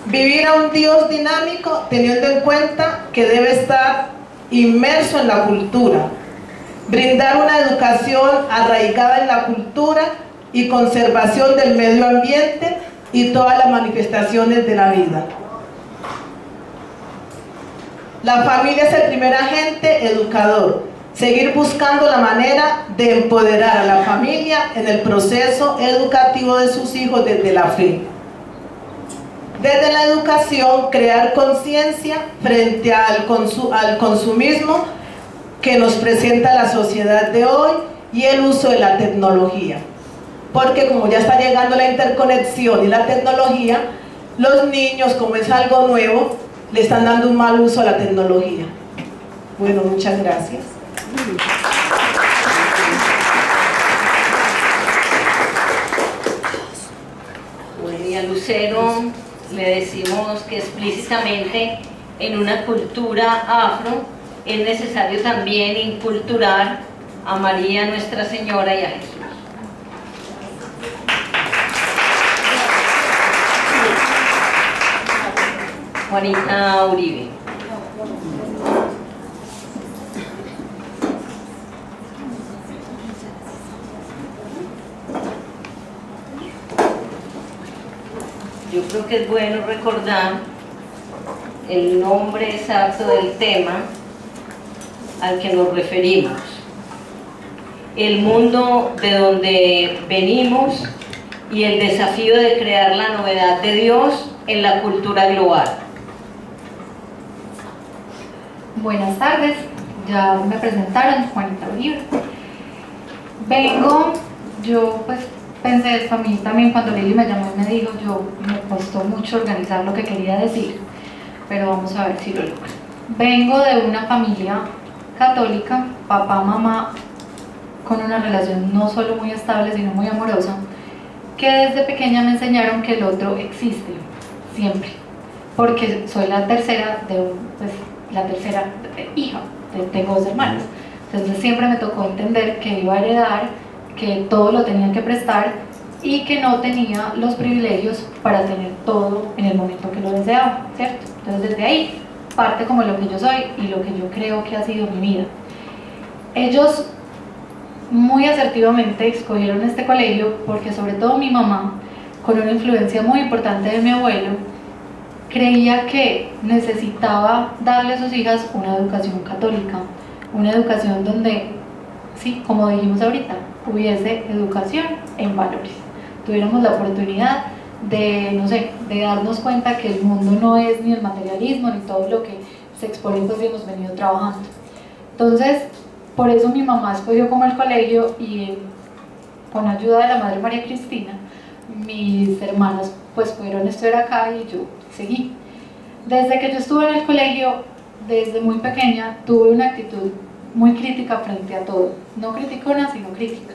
Vivir a un Dios dinámico teniendo en cuenta que debe estar inmerso en la cultura. Brindar una educación arraigada en la cultura y conservación del medio ambiente y todas las manifestaciones de la vida. La familia es el primer agente educador. Seguir buscando la manera de empoderar a la familia en el proceso educativo de sus hijos desde la fe. Desde la educación, crear conciencia frente al consumismo que nos presenta la sociedad de hoy y el uso de la tecnología. Porque como ya está llegando la interconexión y la tecnología, los niños, como es algo nuevo, le están dando un mal uso a la tecnología. Bueno, muchas gracias. Bueno, y a Lucero le decimos que explícitamente en una cultura afro es necesario también inculturar a María Nuestra Señora y a Jesús. Juanita Uribe. Yo creo que es bueno recordar el nombre exacto del tema al que nos referimos. El mundo de donde venimos y el desafío de crear la novedad de Dios en la cultura global. Buenas tardes, ya me presentaron, Juanita Uribe. Vengo, yo pues pensé esto, a mí también cuando Lili me llamó y me dijo, me costó mucho organizar lo que quería decir, pero vamos a ver si lo logro. Vengo de una familia católica, papá, mamá, con una relación no solo muy estable, sino muy amorosa, que desde pequeña me enseñaron que el otro existe, siempre, porque soy la tercera hija, tengo 2 hermanas, entonces siempre me tocó entender que iba a heredar, que todo lo tenía que prestar y que no tenía los privilegios para tener todo en el momento que lo deseaba, ¿cierto? Entonces desde ahí parte como lo que yo soy y lo que yo creo que ha sido mi vida. Ellos muy asertivamente escogieron este colegio porque sobre todo mi mamá, con una influencia muy importante de mi abuelo, creía que necesitaba darle a sus hijas una educación católica, una educación donde, sí, como dijimos ahorita, hubiese educación en valores, tuviéramos la oportunidad de, no sé, de darnos cuenta que el mundo no es ni el materialismo ni todo lo que se expone, pues hemos venido trabajando. Entonces, por eso mi mamá escogió como el colegio y con ayuda de la Madre María Cristina, mis hermanas pues pudieron estudiar acá y yo seguí. Desde que yo estuve en el colegio, desde muy pequeña, tuve una actitud muy crítica frente a todo, no criticona, sino crítica.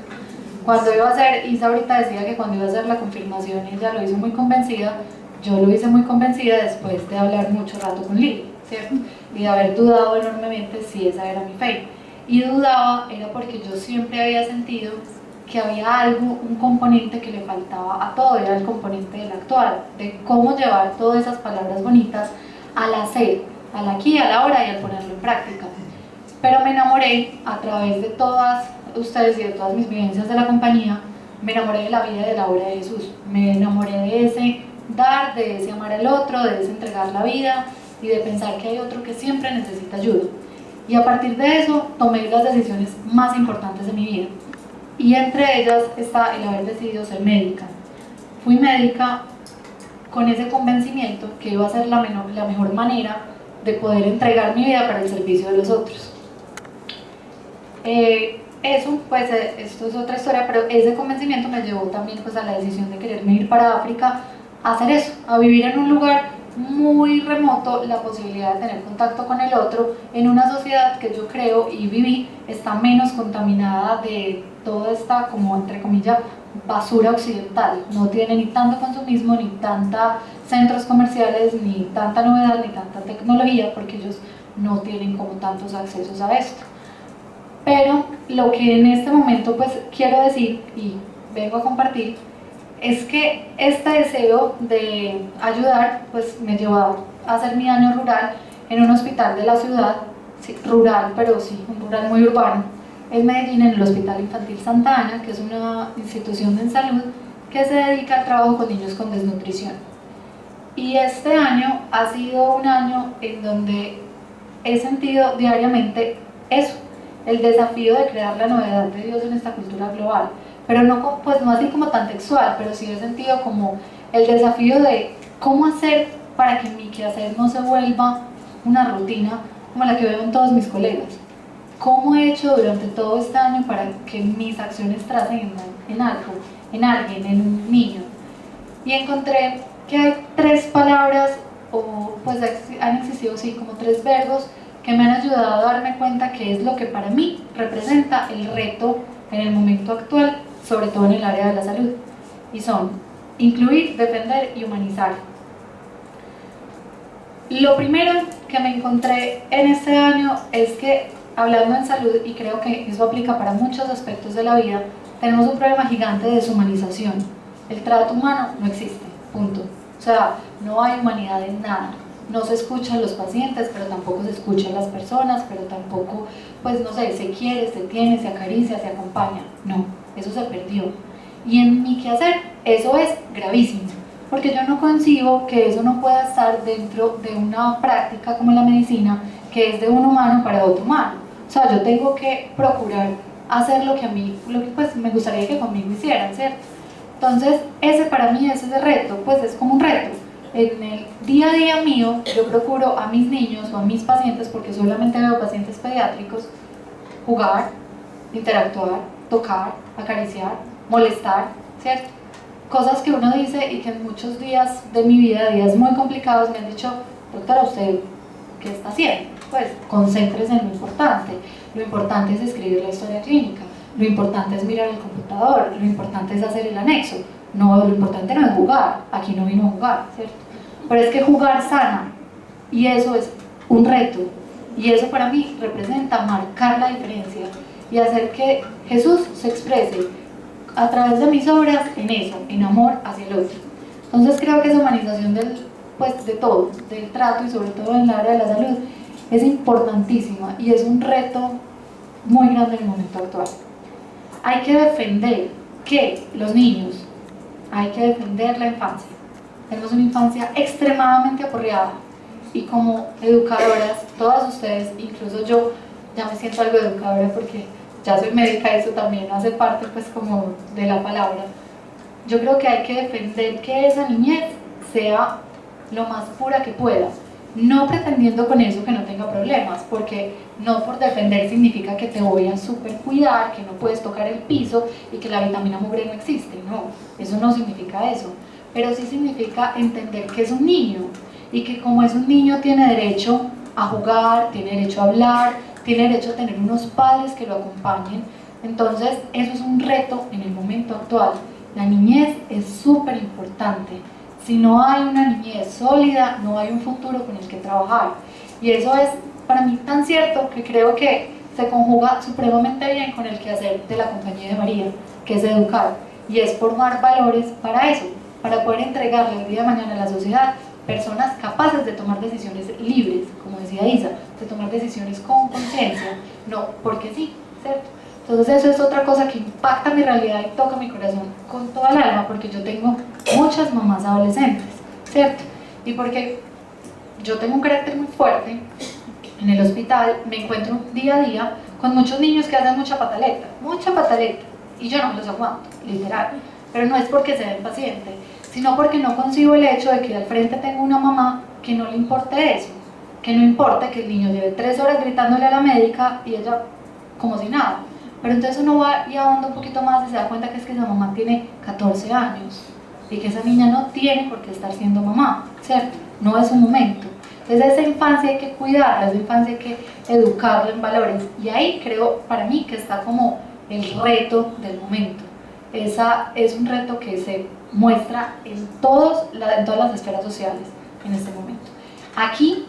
Cuando iba a hacer, Isa ahorita decía que cuando iba a hacer la confirmación ella lo hizo muy convencida, yo lo hice muy convencida después de hablar mucho rato con Lili, ¿cierto? Y de haber dudado enormemente si esa era mi fe. Y dudaba era porque yo siempre había sentido que había algo, un componente que le faltaba a todo, era el componente del actuar, de cómo llevar todas esas palabras bonitas al hacer, al aquí, a la hora y al ponerlo en práctica. Pero me enamoré a través de todas ustedes y de todas mis vivencias de la compañía, me enamoré de la vida y de la obra de Jesús, me enamoré de ese dar, de ese amar al otro, de ese entregar la vida y de pensar que hay otro que siempre necesita ayuda. Y a partir de eso tomé las decisiones más importantes de mi vida. Y entre ellas está el haber decidido ser médica. Fui médica con ese convencimiento que iba a ser la mejor manera de poder entregar mi vida para el servicio de los otros. Eso, pues esto es otra historia, pero ese convencimiento me llevó también pues a la decisión de quererme ir para África a hacer eso, a vivir en un lugar muy remoto, la posibilidad de tener contacto con el otro en una sociedad que yo creo y viví está menos contaminada de toda esta, como entre comillas, basura occidental. No tiene ni tanto consumismo, ni tanta centros comerciales, ni tanta novedad, ni tanta tecnología, porque ellos no tienen como tantos accesos a esto. Pero lo que en este momento pues quiero decir y vengo a compartir es que este deseo de ayudar pues me llevó a hacer mi año rural en un hospital de la ciudad, sí, rural, pero sí, un rural muy urbano, en Medellín, en el Hospital Infantil Santa Ana, que es una institución de salud que se dedica al trabajo con niños con desnutrición. Y este año ha sido un año en donde he sentido diariamente eso, el desafío de crear la novedad de Dios en esta cultura global, pero no, pues no así como tan textual, pero sí he sentido como el desafío de cómo hacer para que mi quehacer no se vuelva una rutina como la que veo en todos mis colegas. ¿Cómo he hecho durante todo este año para que mis acciones trascendan en algo, en alguien, en un niño? Y encontré que hay 3 palabras, o pues han existido sí, como 3 verbos que me han ayudado a darme cuenta que es lo que para mí representa el reto en el momento actual, sobre todo en el área de la salud, y son incluir, defender y humanizar. Lo primero que me encontré en este año es que, hablando en salud, y creo que eso aplica para muchos aspectos de la vida, tenemos un problema gigante de deshumanización. El trato humano no existe, punto. O sea, no hay humanidad en nada. No se escuchan los pacientes, pero tampoco se escuchan las personas, pero tampoco, pues no sé, se quiere, se tiene, se acaricia, se acompaña. No, eso se perdió. Y en mi quehacer, eso es gravísimo, porque yo no concibo que eso no pueda estar dentro de una práctica como la medicina, que es de un humano para otro humano. O sea, yo tengo que procurar hacer lo que a mí, lo que pues me gustaría que conmigo hicieran, ¿cierto? Entonces, ese para mí, ese es el reto, pues es como un reto. En el día a día mío, yo procuro a mis niños o a mis pacientes, porque solamente veo pacientes pediátricos, jugar, interactuar, tocar, acariciar, molestar, ¿cierto? Cosas que uno dice y que en muchos días de mi vida, días muy complicados, me han dicho, doctora, ¿usted qué está haciendo? Pues concéntrese en lo importante. Lo importante es escribir la historia clínica, lo importante es mirar el computador, lo importante es hacer el anexo. No, lo importante no es jugar, aquí no vino a jugar, ¿cierto? Pero es que jugar sana, y eso es un reto, y eso para mí representa marcar la diferencia y hacer que Jesús se exprese a través de mis obras en eso, en amor hacia el otro. Entonces creo que esa humanización de todo, del trato y sobre todo en la área de la salud, es importantísima y es un reto muy grande en el momento actual. Hay que defender que los niños, hay que defender la infancia. Tenemos una infancia extremadamente aporreada y como educadoras, todas ustedes, incluso yo, ya me siento algo educadora porque ya soy médica, eso también hace parte pues como de la palabra. Yo creo que hay que defender que esa niñez sea lo más pura que pueda, no pretendiendo con eso que no tenga problemas, porque no por defender significa que te voy a super cuidar, que no puedes tocar el piso y que la vitamina mugre no existe, no, eso no significa eso, pero sí significa entender que es un niño y que como es un niño tiene derecho a jugar, tiene derecho a hablar, tiene derecho a tener unos padres que lo acompañen. Entonces eso es un reto en el momento actual. La niñez es súper importante. Si no hay una niñez sólida, no hay un futuro con el que trabajar. Y eso es para mí tan cierto que creo que se conjuga supremamente bien con el quehacer de la Compañía de María, que es educar, y es formar valores para eso, para poder entregarle el día de mañana a la sociedad personas capaces de tomar decisiones libres, como decía Isa, de tomar decisiones con conciencia, no porque sí, ¿cierto? Entonces eso es otra cosa que impacta mi realidad y toca mi corazón con toda el alma, porque yo tengo muchas mamás adolescentes, ¿cierto? Y porque yo tengo un carácter muy fuerte, en el hospital me encuentro día a día con muchos niños que hacen mucha pataleta, y yo no los aguanto, literal, pero no es porque sea impaciente, sino porque no concibo el hecho de que al frente tengo una mamá que no le importe eso, que no importe que el niño lleve 3 horas gritándole a la médica y ella como si nada. Pero entonces uno va y ahonda un poquito más y se da cuenta que es que esa mamá tiene 14 años y que esa niña no tiene por qué estar siendo mamá, ¿cierto? No es un momento. Entonces esa infancia hay que cuidarla, esa infancia hay que educarla en valores, y ahí creo para mí que está como el reto del momento. Esa es un reto que se muestra en todas las esferas sociales en este momento. Aquí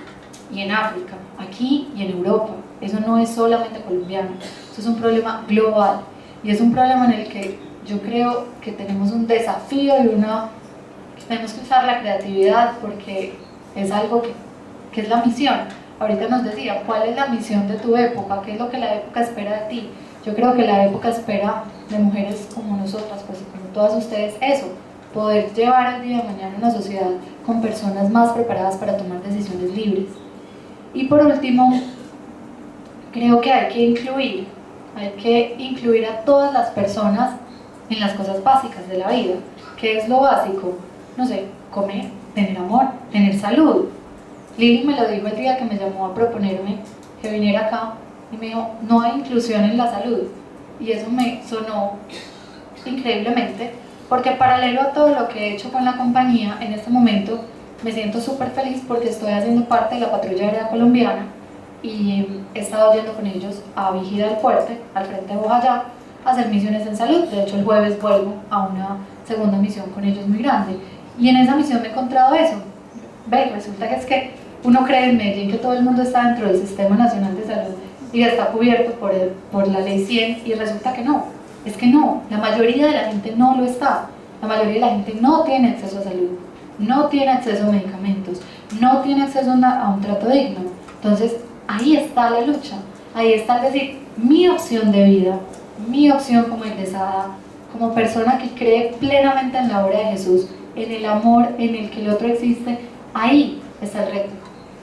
y en África, aquí y en Europa. Eso no es solamente colombiano, eso es un problema global y es un problema en el que yo creo que tenemos un desafío y tenemos que usar la creatividad porque es algo que es la misión. Ahorita nos decía, ¿cuál es la misión de tu época? ¿Qué es lo que la época espera de ti? Yo creo que la época espera de mujeres como nosotras, pues como todas ustedes, eso, poder llevar el día de mañana una sociedad con personas más preparadas para tomar decisiones libres. Y por último, creo que hay que incluir a todas las personas en las cosas básicas de la vida. ¿Qué es lo básico? No sé, comer, tener amor, tener salud. Lili me lo dijo el día que me llamó a proponerme que viniera acá y me dijo, no hay inclusión en la salud, y eso me sonó increíblemente, porque paralelo a todo lo que he hecho con la compañía, en este momento me siento súper feliz porque estoy haciendo parte de la patrulla aérea colombiana y he estado yendo con ellos a Vigía del Fuerte, al frente de Bojayá, a hacer misiones en salud. De hecho el jueves vuelvo a una segunda misión con ellos muy grande, y en esa misión me he encontrado eso. Ve, resulta que es que uno cree en Medellín que todo el mundo está dentro del Sistema Nacional de Salud y está cubierto por la ley 100, y resulta que no, es que no, la mayoría de la gente no lo está, la mayoría de la gente no tiene acceso a salud, no tiene acceso a medicamentos, no tiene acceso a un trato digno. Entonces ahí está la lucha, ahí está el decir, mi opción de vida, mi opción como egresada, como persona que cree plenamente en la obra de Jesús, en el amor, en el que el otro existe, ahí está el reto.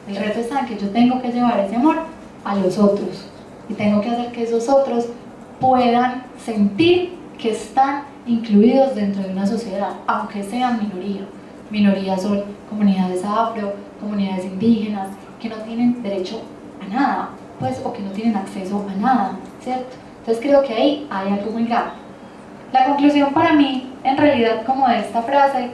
El reto está en que yo tengo que llevar ese amor a los otros y tengo que hacer que esos otros puedan sentir que están incluidos dentro de una sociedad, aunque sean minoría. Minorías son comunidades afro, comunidades indígenas, que no tienen derecho a nada, pues, o que no tienen acceso a nada, ¿cierto? Entonces creo que ahí hay algo muy grave. La conclusión para mí en realidad como de esta frase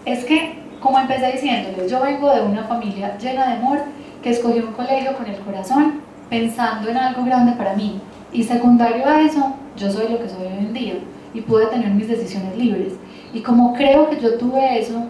es que, como empecé diciéndoles, yo vengo de una familia llena de amor que escogió un colegio con el corazón pensando en algo grande para mí, y secundario a eso, yo soy lo que soy hoy en día y pude tener mis decisiones libres. Y como creo que yo tuve eso,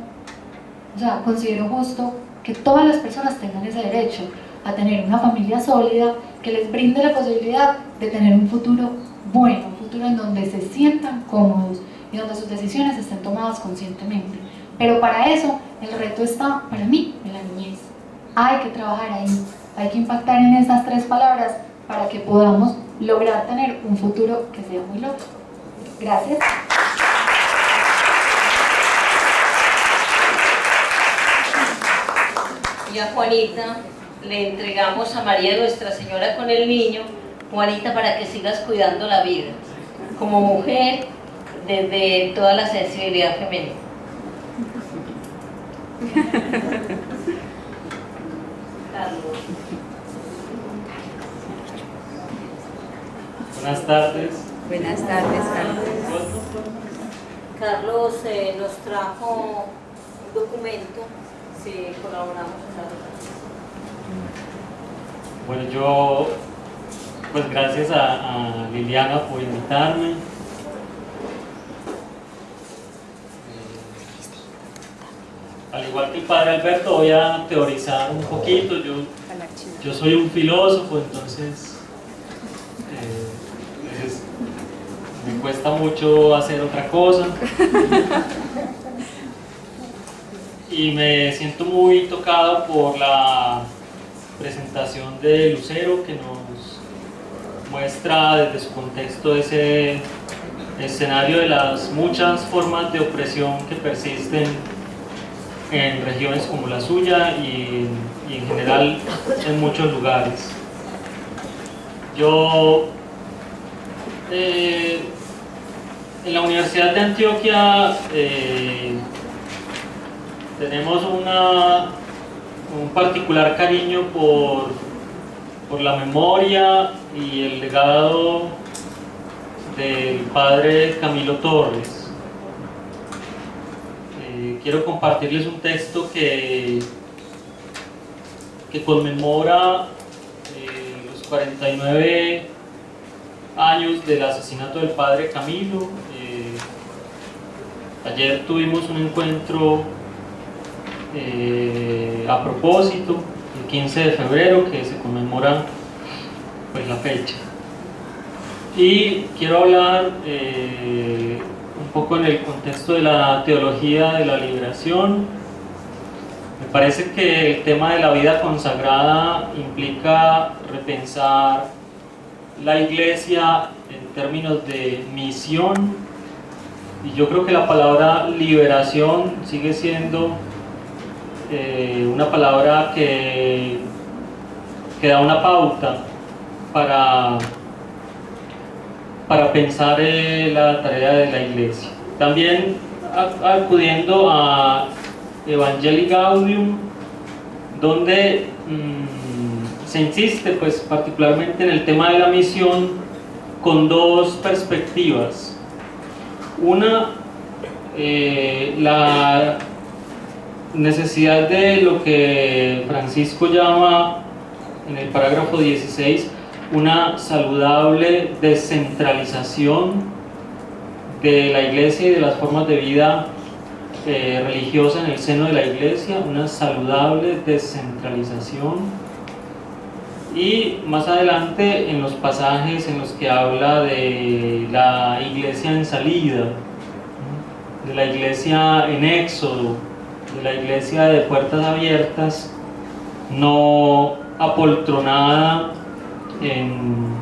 o sea, considero justo que todas las personas tengan ese derecho a tener una familia sólida que les brinde la posibilidad de tener un futuro bueno, un futuro en donde se sientan cómodos y donde sus decisiones estén tomadas conscientemente. Pero para eso, el reto está, para mí, en la niñez. Hay que trabajar ahí, hay que impactar en esas 3 palabras para que podamos lograr tener un futuro que sea muy lógico. Gracias. Y a Juanita le entregamos a María Nuestra Señora con el niño. Juanita, para que sigas cuidando la vida como mujer desde toda la sensibilidad femenina. Carlos. Buenas tardes. Buenas tardes, Carlos. Carlos nos trajo un documento, si colaboramos. Bueno, yo, pues gracias a Liliana por invitarme. Al igual que el padre Alberto, voy a teorizar un poquito. Yo soy un filósofo, entonces me cuesta mucho hacer otra cosa. Y me siento muy tocado por la presentación de Lucero, que nos muestra desde su contexto ese escenario de las muchas formas de opresión que persisten en regiones como la suya y en general en muchos lugares. Yo en la Universidad de Antioquia tenemos un particular cariño por la memoria y el legado del padre Camilo Torres. Quiero compartirles un texto que conmemora los 49 años del asesinato del padre Camilo. Ayer tuvimos un encuentro a propósito, el 15 de febrero, que se conmemora pues la fecha. Y quiero hablar un poco en el contexto de la teología de la liberación. Me parece que el tema de la vida consagrada implica repensar la iglesia en términos de misión, y yo creo que la palabra liberación sigue siendo una palabra que da una pauta para pensar la tarea de la iglesia. También acudiendo a Evangelii Gaudium, donde se insiste pues particularmente en el tema de la misión con 2 perspectivas. Una, la necesidad de lo que Francisco llama en el parágrafo 16 una saludable descentralización de la iglesia y de las formas de vida religiosa en el seno de la iglesia, una saludable descentralización. Y más adelante en los pasajes en los que habla de la iglesia en salida, de la iglesia en éxodo, de la iglesia de puertas abiertas, no apoltronada en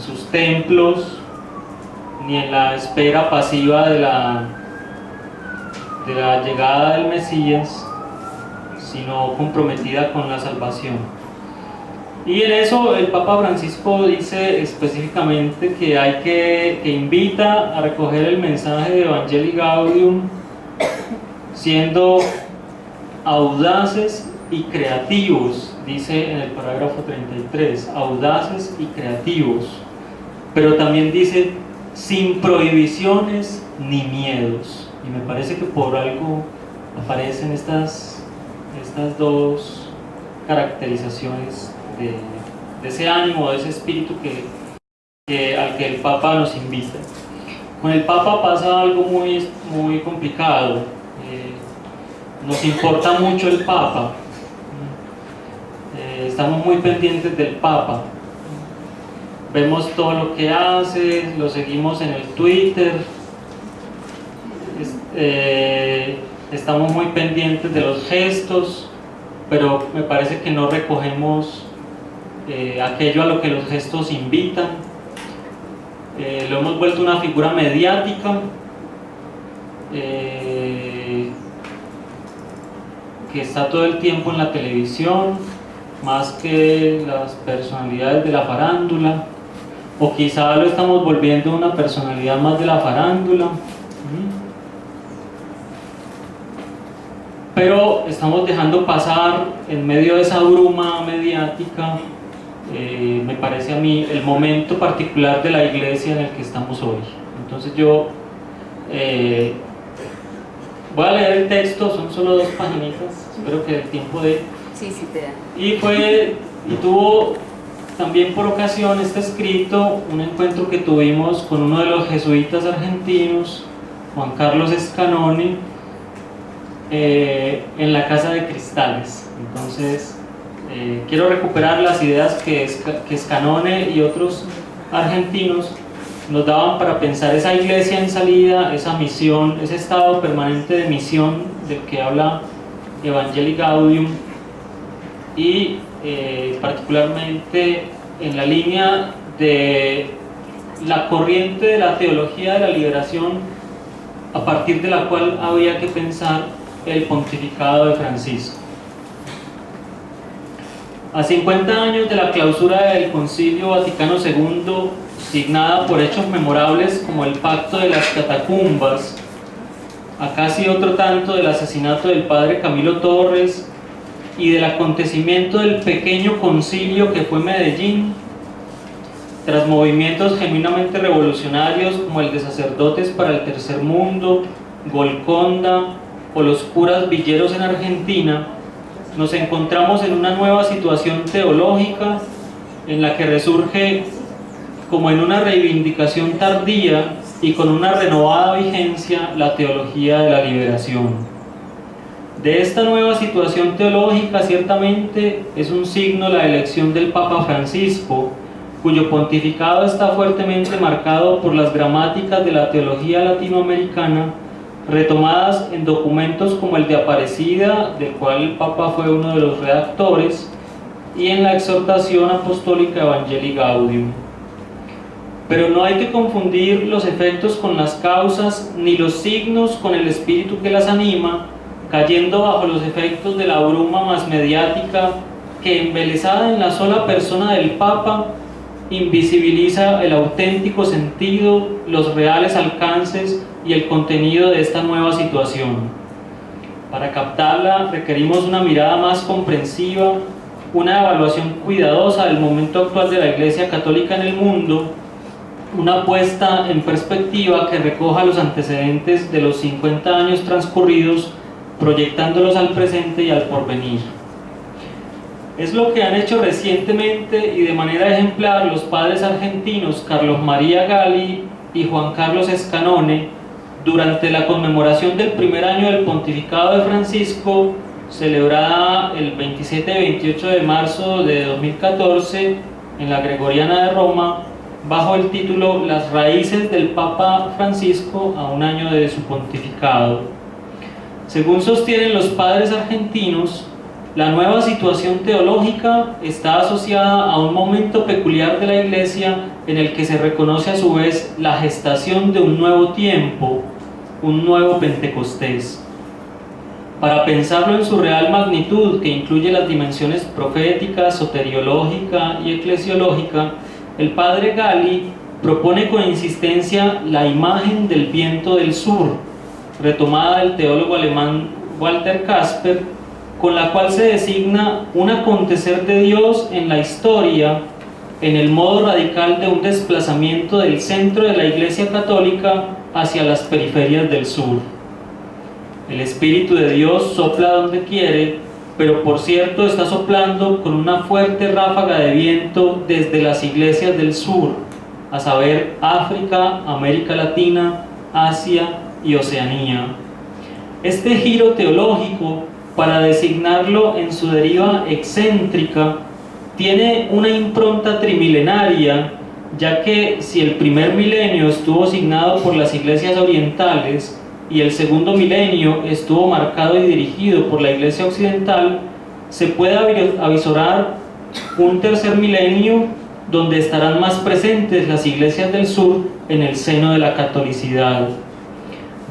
sus templos, ni en la espera pasiva de la llegada del Mesías, sino comprometida con la salvación. Y en eso el Papa Francisco dice específicamente que invita a recoger el mensaje de Evangelii Gaudium siendo audaces y creativos, dice en el parágrafo 33, audaces y creativos, pero también dice sin prohibiciones ni miedos. Y me parece que por algo aparecen estas dos caracterizaciones de ese ánimo, de ese espíritu al que el Papa nos invita. Con el Papa pasa algo muy complicado. Nos importa mucho el Papa. Estamos muy pendientes del Papa. Vemos todo lo que hace, lo seguimos en el Twitter. Estamos muy pendientes de los gestos, pero me parece que no recogemos aquello a lo que los gestos invitan. Lo hemos vuelto una figura mediática que está todo el tiempo en la televisión, más que las personalidades de la farándula, o quizá lo estamos volviendo una personalidad más de la farándula. Pero estamos dejando pasar en medio de esa bruma mediática, me parece a mí, el momento particular de la iglesia en el que estamos hoy. Entonces yo voy a leer el texto, son solo 2 paginitas, espero que el tiempo dé. Sí, sí te da. Y tuvo también por ocasión este escrito un encuentro que tuvimos con uno de los jesuitas argentinos, Juan Carlos Scanone, en la Casa de Cristales. Entonces quiero recuperar las ideas que Scanone y otros argentinos nos daban para pensar esa iglesia en salida, esa misión, ese estado permanente de misión del que habla Evangelii Gaudium, y particularmente en la línea de la corriente de la teología de la liberación, a partir de la cual había que pensar el pontificado de Francisco. A 50 años de la clausura del Concilio Vaticano II, signada por hechos memorables como el Pacto de las Catacumbas, a casi otro tanto del asesinato del padre Camilo Torres y del acontecimiento del pequeño concilio que fue Medellín, tras movimientos genuinamente revolucionarios como el de Sacerdotes para el Tercer Mundo, Golconda o los curas villeros en Argentina, nos encontramos en una nueva situación teológica en la que resurge, como en una reivindicación tardía y con una renovada vigencia, la teología de la liberación. De esta nueva situación teológica, ciertamente, es un signo la elección del Papa Francisco, cuyo pontificado está fuertemente marcado por las gramáticas de la teología latinoamericana, retomadas en documentos como el de Aparecida, del cual el Papa fue uno de los redactores, y en la exhortación apostólica Evangelii Gaudium. Pero no hay que confundir los efectos con las causas, ni los signos con el espíritu que las anima, cayendo bajo los efectos de la bruma más mediática que, embelesada en la sola persona del Papa, invisibiliza el auténtico sentido, los reales alcances y el contenido de esta nueva situación. Para captarla requerimos una mirada más comprensiva, una evaluación cuidadosa del momento actual de la Iglesia Católica en el mundo, una puesta en perspectiva que recoja los antecedentes de los 50 años transcurridos, proyectándolos al presente y al porvenir. Es lo que han hecho recientemente y de manera ejemplar los padres argentinos Carlos María Gali y Juan Carlos Scanone durante la conmemoración del primer año del pontificado de Francisco, celebrada el 27-28 de marzo de 2014 en la Gregoriana de Roma, bajo el título Las raíces del Papa Francisco a un año de su pontificado. Según sostienen los padres argentinos, la nueva situación teológica está asociada a un momento peculiar de la Iglesia en el que se reconoce a su vez la gestación de un nuevo tiempo, un nuevo Pentecostés. Para pensarlo en su real magnitud, que incluye las dimensiones profética, soteriológica y eclesiológica, el padre Gali propone con insistencia la imagen del viento del sur, retomada del teólogo alemán Walter Kasper, con la cual se designa un acontecer de Dios en la historia en el modo radical de un desplazamiento del centro de la Iglesia Católica hacia las periferias del sur. El Espíritu de Dios sopla donde quiere, pero por cierto está soplando con una fuerte ráfaga de viento desde las iglesias del sur, a saber, África, América Latina, Asia y Oceanía. Este giro teológico, para designarlo en su deriva excéntrica, tiene una impronta trimilenaria, ya que si el primer milenio estuvo signado por las iglesias orientales y el segundo milenio estuvo marcado y dirigido por la iglesia occidental, se puede avisorar un tercer milenio donde estarán más presentes las iglesias del sur en el seno de la catolicidad.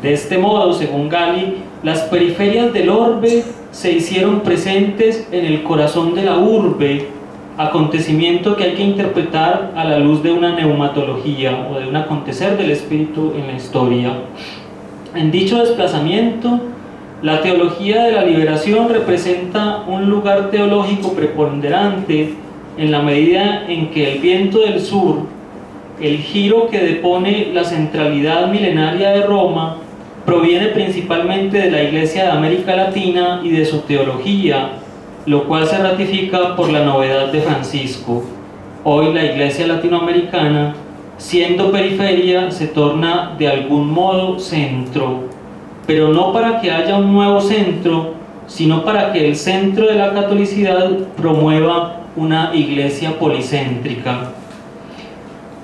De este modo, según Gali, las periferias del orbe se hicieron presentes en el corazón de la urbe, acontecimiento que hay que interpretar a la luz de una neumatología o de un acontecer del espíritu en la historia. En dicho desplazamiento, la teología de la liberación representa un lugar teológico preponderante en la medida en que el viento del sur, el giro que depone la centralidad milenaria de Roma, proviene principalmente de la Iglesia de América Latina y de su teología, lo cual se ratifica por la novedad de Francisco. Hoy la Iglesia latinoamericana, siendo periferia, se torna de algún modo centro, pero no para que haya un nuevo centro, sino para que el centro de la catolicidad promueva una iglesia policéntrica.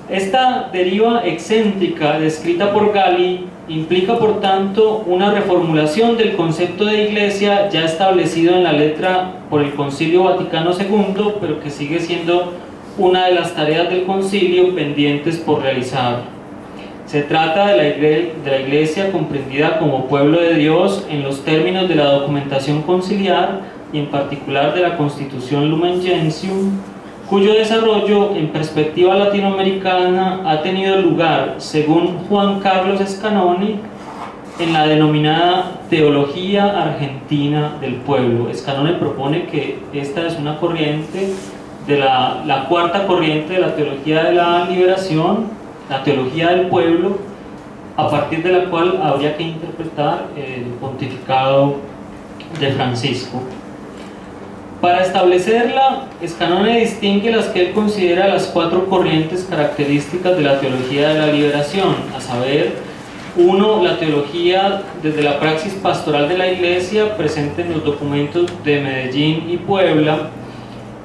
Esta deriva excéntrica descrita por Gali implica por tanto una reformulación del concepto de iglesia ya establecido en la letra por el Concilio Vaticano II, pero que sigue siendo una de las tareas del concilio pendientes por realizar. Se trata de la iglesia comprendida como pueblo de Dios en los términos de la documentación conciliar y en particular de la Constitución Lumen Gentium, cuyo desarrollo en perspectiva latinoamericana ha tenido lugar, según Juan Carlos Scanoni, en la denominada Teología Argentina del Pueblo. Scanoni propone que esta es una corriente de la cuarta corriente de la teología de la liberación, la teología del pueblo, a partir de la cual habría que interpretar el pontificado de Francisco. Para establecerla, Scanoni distingue las que él considera las cuatro corrientes características de la teología de la liberación, a saber, 1. La teología desde la praxis pastoral de la Iglesia, presente en los documentos de Medellín y Puebla.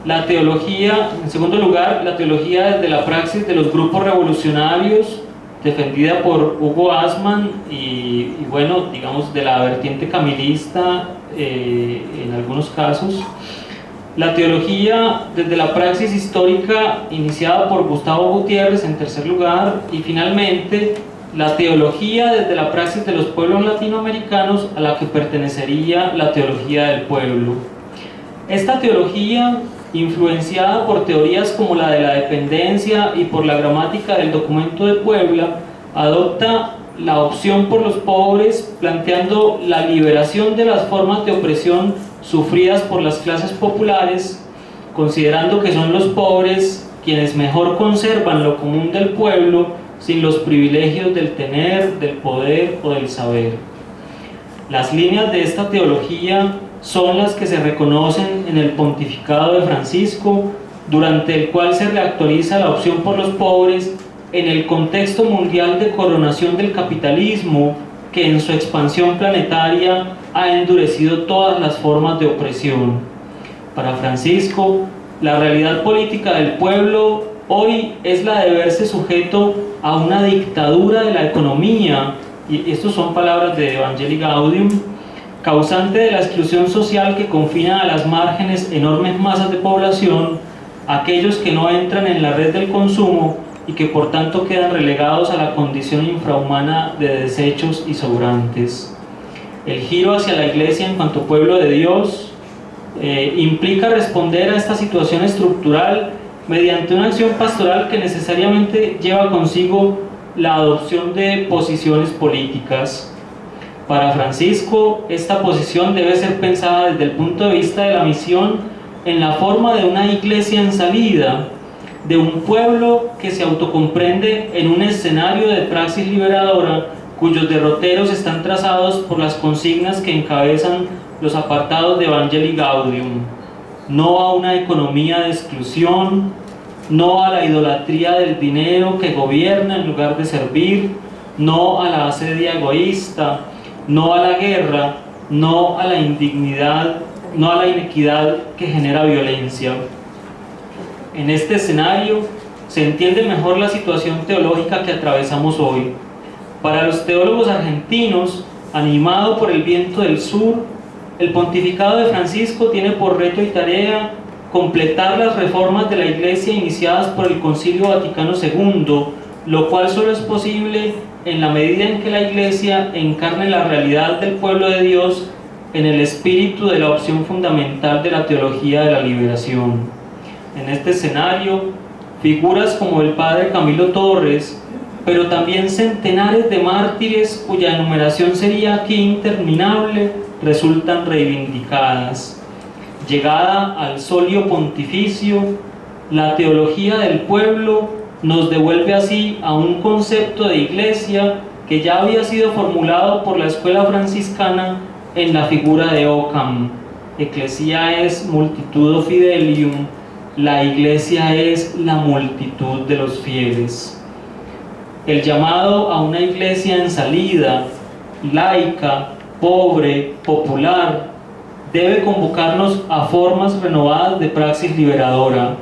La teología, en segundo lugar, la teología desde la praxis de los grupos revolucionarios, defendida por Hugo Asman y bueno, digamos, de la vertiente camilista en algunos casos. La teología desde la praxis histórica iniciada por Gustavo Gutiérrez en tercer lugar, y finalmente la teología desde la praxis de los pueblos latinoamericanos, a la que pertenecería la teología del pueblo. Esta teología, influenciada por teorías como la de la dependencia y por la gramática del documento de Puebla, adopta la opción por los pobres, planteando la liberación de las formas de opresión sufridas por las clases populares, considerando que son los pobres quienes mejor conservan lo común del pueblo sin los privilegios del tener, del poder o del saber. Las líneas de esta teología son las que se reconocen en el pontificado de Francisco, durante el cual se reactualiza la opción por los pobres en el contexto mundial de coronación del capitalismo, que en su expansión planetaria ha endurecido todas las formas de opresión. Para Francisco, la realidad política del pueblo hoy es la de verse sujeto a una dictadura de la economía, y estas son palabras de Evangelii Gaudium, causante de la exclusión social que confina a las márgenes enormes masas de población, aquellos que no entran en la red del consumo y que por tanto quedan relegados a la condición infrahumana de desechos y sobrantes. El giro hacia la Iglesia en cuanto pueblo de Dios implica responder a esta situación estructural mediante una acción pastoral que necesariamente lleva consigo la adopción de posiciones políticas. Para Francisco, esta posición debe ser pensada desde el punto de vista de la misión en la forma de una iglesia en salida, de un pueblo que se autocomprende en un escenario de praxis liberadora cuyos derroteros están trazados por las consignas que encabezan los apartados de Evangelii Gaudium: no a una economía de exclusión, no a la idolatría del dinero que gobierna en lugar de servir, no a la asedia egoísta, no a la guerra, no a la indignidad, no a la inequidad que genera violencia. En este escenario se entiende mejor la situación teológica que atravesamos hoy. Para los teólogos argentinos, animado por el viento del sur, el pontificado de Francisco tiene por reto y tarea completar las reformas de la Iglesia iniciadas por el Concilio Vaticano II, lo cual solo es posible en la medida en que la Iglesia encarne la realidad del pueblo de Dios en el espíritu de la opción fundamental de la teología de la liberación. En este escenario, figuras como el padre Camilo Torres, pero también centenares de mártires cuya enumeración sería aquí interminable, resultan reivindicadas. Llegada al solio pontificio, la teología del pueblo nos devuelve así a un concepto de iglesia que ya había sido formulado por la escuela franciscana en la figura de Occam. Ecclesia es multitudo fidelium, la iglesia es la multitud de los fieles. El llamado a una iglesia en salida, laica, pobre, popular, debe convocarnos a formas renovadas de praxis liberadora,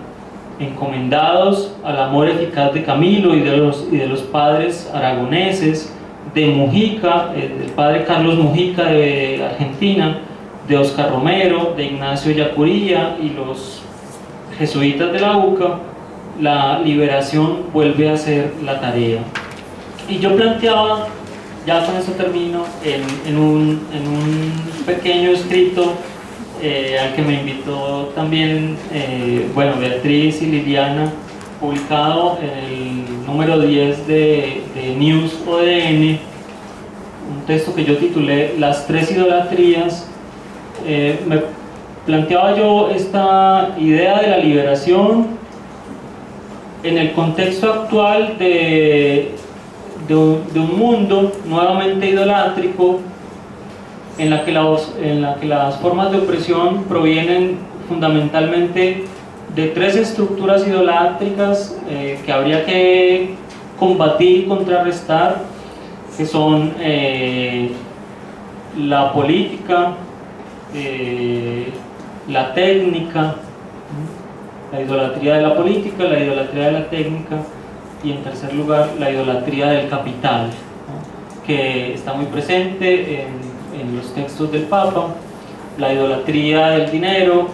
encomendados al amor eficaz de Camilo y de los padres aragoneses, de Mujica, el padre Carlos Mujica de Argentina, de Oscar Romero, de Ignacio Yacuría y los jesuitas de la UCA. La liberación vuelve a ser la tarea. Y yo planteaba, ya con esto termino, en un pequeño escrito al que me invitó también Beatriz y Liliana, publicado en el número 10 de News ODN, un texto que yo titulé Las tres idolatrías. Me planteaba yo esta idea de la liberación en el contexto actual de un mundo nuevamente idolátrico, en la que las formas de opresión provienen fundamentalmente de tres estructuras idolátricas que habría que combatir y contrarrestar, que son la política, la técnica, la idolatría de la política, la idolatría de la técnica y, en tercer lugar, la idolatría del capital, ¿no?, que está muy presente en los textos del Papa, la idolatría del dinero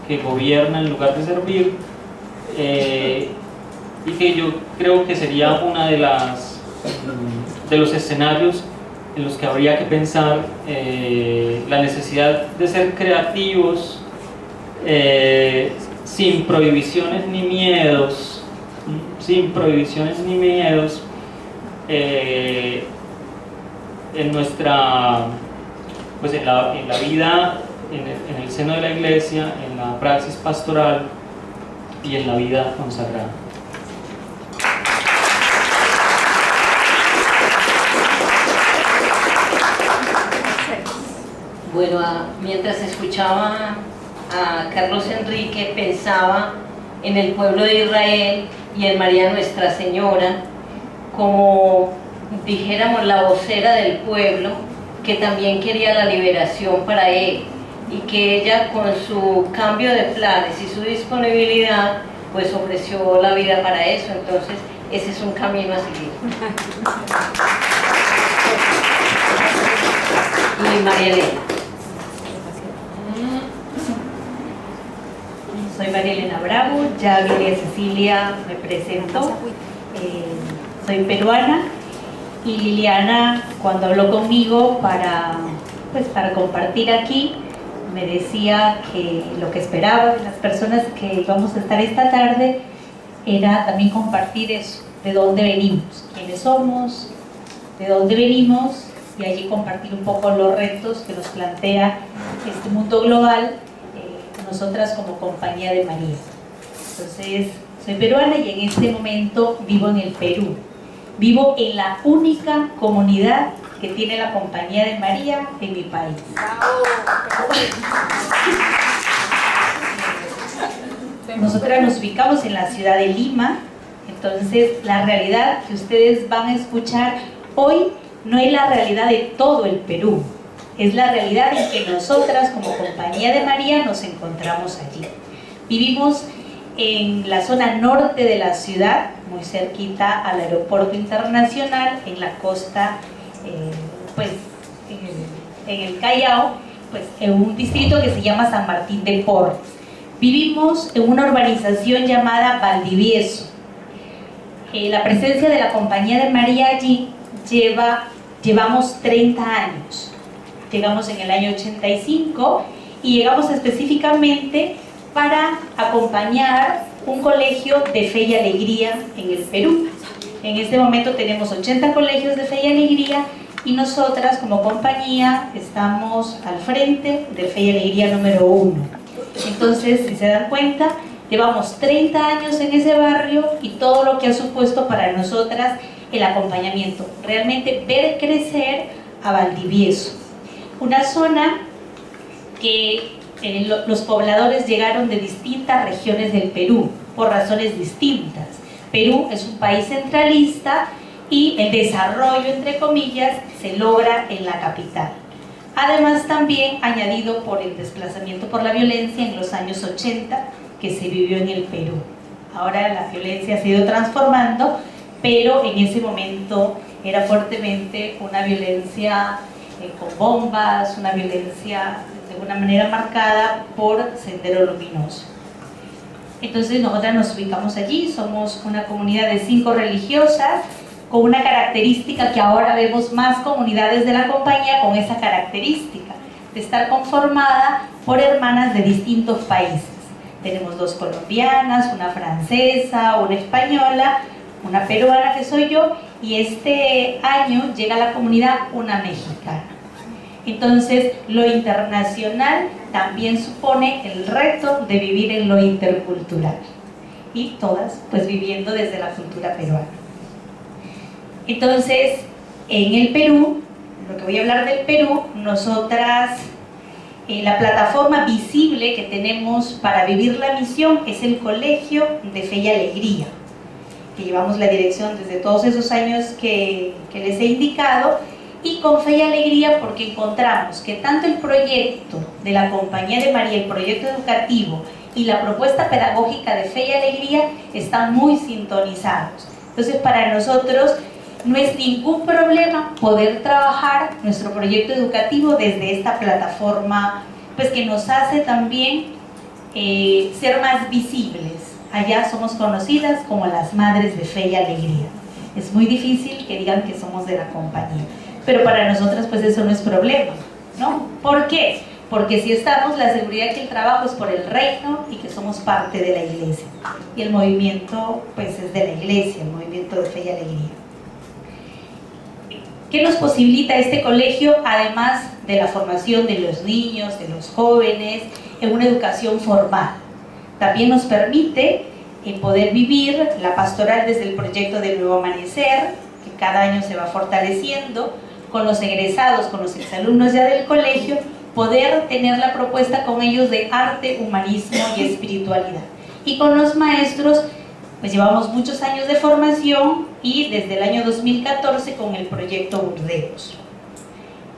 que gobierna en lugar de servir, y que yo creo que sería una de los escenarios en los que habría que pensar la necesidad de ser creativos, sin prohibiciones ni miedos, en nuestra, pues en la vida, en el seno de la iglesia, en la praxis pastoral y en la vida consagrada. Bueno, mientras escuchaba a Carlos Enrique, pensaba en el pueblo de Israel y en María Nuestra Señora como, dijéramos, la vocera del pueblo, que también quería la liberación para él, y que ella, con su cambio de planes y su disponibilidad, pues ofreció la vida para eso. Entonces ese es un camino a seguir. Y María Elena. Soy María Elena Bravo, ya Gloria Cecilia me presentó. Soy peruana, y Liliana, cuando habló conmigo para compartir aquí, me decía que lo que esperaba de las personas que íbamos a estar esta tarde era también compartir eso, de dónde venimos, quiénes somos, de dónde venimos, y allí compartir un poco los retos que nos plantea este mundo global, nosotras como Compañía de María. Entonces, Soy peruana y en este momento vivo en el Perú. Vivo en la única comunidad que tiene la Compañía de María en mi país. Nosotras nos ubicamos en la ciudad de Lima, entonces la realidad que ustedes van a escuchar hoy no es la realidad de todo el Perú, es la realidad en que nosotras como Compañía de María nos encontramos allí. Vivimos en la zona norte de la ciudad, muy cerquita al aeropuerto internacional, en la costa, pues en el Callao, pues en un distrito que se llama San Martín de Porres. Vivimos en una urbanización llamada Valdivieso. La presencia de la Compañía de María allí llevamos 30 años. Llegamos en el año 85 y llegamos específicamente para acompañar un colegio de fe y alegría en el Perú. En este momento tenemos 80 colegios de fe y alegría y nosotras como compañía estamos al frente de Fe y Alegría número 1. Entonces, si se dan cuenta, llevamos 30 años en ese barrio y todo lo que ha supuesto para nosotras el acompañamiento. Realmente ver crecer a Valdivieso, una zona que los pobladores llegaron de distintas regiones del Perú, por razones distintas. Perú es un país centralista y el desarrollo, entre comillas, se logra en la capital. Además, también añadido por el desplazamiento por la violencia en los años 80 que se vivió en el Perú. Ahora la violencia se ha ido transformando, pero en ese momento era fuertemente una violencia con bombas, una violencia de alguna manera marcada por Sendero Luminoso. Entonces nosotras nos ubicamos allí, somos una comunidad de 5 religiosas, con una característica que ahora vemos más comunidades de la compañía con esa característica, de estar conformada por hermanas de distintos países. Tenemos 2 colombianas, una francesa, una española, una peruana que soy yo, y este año llega a la comunidad una mexicana. Entonces, lo internacional también supone el reto de vivir en lo intercultural, y todas pues viviendo desde la cultura peruana. Entonces, en el Perú, lo que voy a hablar del Perú, nosotras, la plataforma visible que tenemos para vivir la misión es el Colegio de Fe y Alegría, que llevamos la dirección desde todos esos años que les he indicado, y con Fe y Alegría porque encontramos que tanto el proyecto de la Compañía de María, el proyecto educativo y la propuesta pedagógica de Fe y Alegría están muy sintonizados. Entonces, para nosotros no es ningún problema poder trabajar nuestro proyecto educativo desde esta plataforma, pues que nos hace también ser más visibles. Allá somos conocidas como las Madres de Fe y Alegría. Es muy difícil que digan que somos de la compañía, pero para nosotras pues eso no es problema, ¿no? ¿Por qué? Porque si estamos, la seguridad que el trabajo es por el reino y que somos parte de la iglesia. Y el movimiento pues es de la iglesia, el movimiento de Fe y Alegría. ¿Qué nos posibilita este colegio? Además de la formación de los niños, de los jóvenes, en una educación formal. También nos permite poder vivir la pastoral desde el proyecto de Nuevo Amanecer, que cada año se va fortaleciendo, con los egresados, con los exalumnos ya del colegio, poder tener la propuesta con ellos de arte, humanismo y espiritualidad. Y con los maestros, pues llevamos muchos años de formación y desde el año 2014 con el proyecto Burdeos.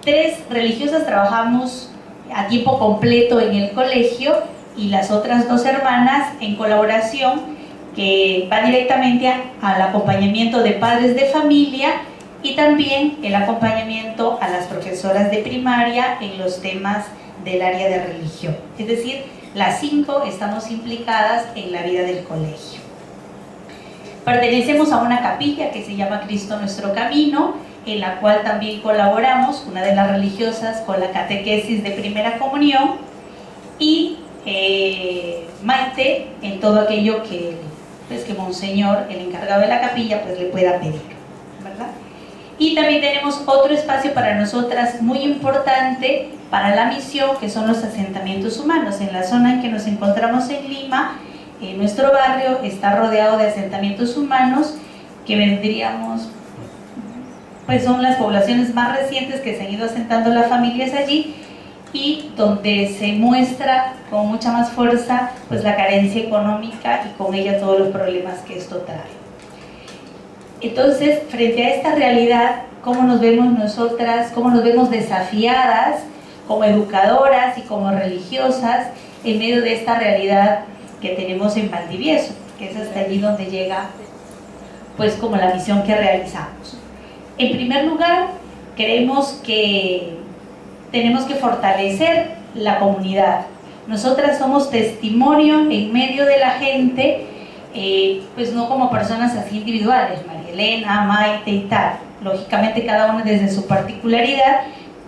3 religiosas trabajamos a tiempo completo en el colegio y las otras 2 hermanas en colaboración que van directamente al acompañamiento de padres de familia y también el acompañamiento a las profesoras de primaria en los temas del área de religión. Es decir, las 5 estamos implicadas en la vida del colegio. Pertenecemos a una capilla que se llama Cristo Nuestro Camino, en la cual también colaboramos, una de las religiosas, con la catequesis de primera comunión y Maite en todo aquello que, pues, que Monseñor, el encargado de la capilla, pues le pueda pedir, ¿verdad? Y también tenemos otro espacio para nosotras muy importante para la misión, que son los asentamientos humanos. En la zona en que nos encontramos en Lima, nuestro barrio está rodeado de asentamientos humanos que vendríamos, pues son las poblaciones más recientes que se han ido asentando las familias allí, y donde se muestra con mucha más fuerza pues la carencia económica y con ella todos los problemas que esto trae. Entonces, frente a esta realidad, ¿cómo nos vemos nosotras? ¿Cómo nos vemos desafiadas como educadoras y como religiosas en medio de esta realidad que tenemos en Valdivieso, que es hasta allí donde llega pues como la misión que realizamos? En primer lugar, creemos que tenemos que fortalecer la comunidad. Nosotras somos testimonio en medio de la gente, pues no como personas así individuales, María Elena, Maite y tal, lógicamente cada una desde su particularidad,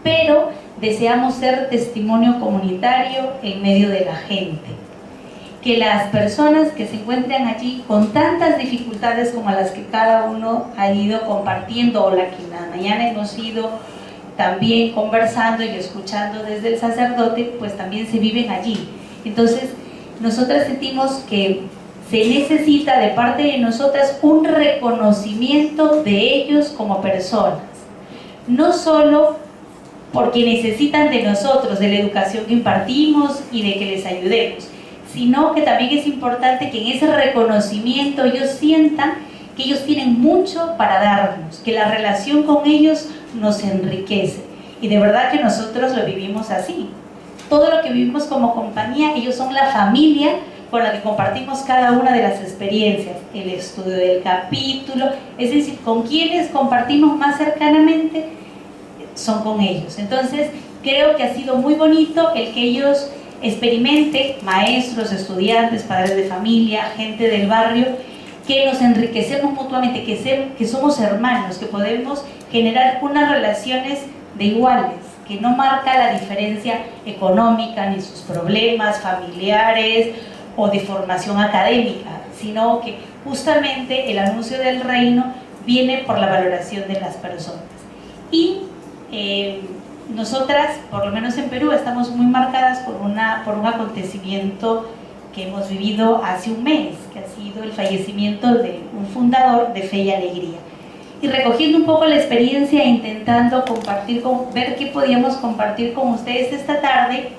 pero deseamos ser testimonio comunitario en medio de la gente. Que las personas que se encuentran allí con tantas dificultades como las que cada uno ha ido compartiendo, o la que en la mañana hemos ido también conversando y escuchando desde el sacerdote, pues también se viven allí. Entonces, nosotras sentimos que se necesita de parte de nosotras un reconocimiento de ellos como personas, no solo porque necesitan de nosotros, de la educación que impartimos y de que les ayudemos, sino que también es importante que en ese reconocimiento ellos sientan que ellos tienen mucho para darnos, que la relación con ellos nos enriquece. Y de verdad que nosotros lo vivimos así. Todo lo que vivimos como compañía, ellos son la familia con la que compartimos cada una de las experiencias, el estudio del capítulo, es decir, con quienes compartimos más cercanamente son con ellos. Entonces, creo que ha sido muy bonito el que ellos experimenten, maestros, estudiantes, padres de familia, gente del barrio, que nos enriquecemos mutuamente, que somos hermanos, que podemos generar unas relaciones de iguales, que no marca la diferencia económica, ni sus problemas familiares o de formación académica, sino que justamente el anuncio del reino viene por la valoración de las personas. Y nosotras, por lo menos en Perú, estamos muy marcadas por un acontecimiento que hemos vivido hace un mes, que ha sido el fallecimiento de un fundador de Fe y Alegría. Y recogiendo un poco la experiencia e intentando ver qué podíamos compartir con ustedes esta tarde,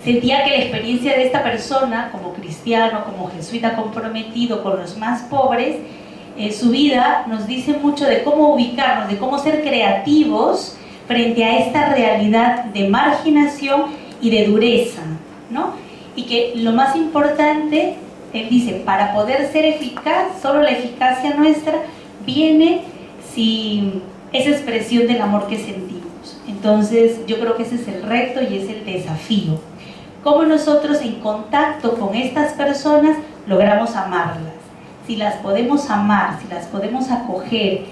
sentía que la experiencia de esta persona, como cristiano, como jesuita comprometido con los más pobres, su vida nos dice mucho de cómo ubicarnos, de cómo ser creativos frente a esta realidad de marginación y de dureza, ¿no? Y que lo más importante, él dice, para poder ser eficaz, solo la eficacia nuestra viene si esa expresión del amor que sentimos. Entonces, yo creo que ese es el reto y es el desafío. Cómo nosotros en contacto con estas personas logramos amarlas. Si las podemos amar, si las podemos acoger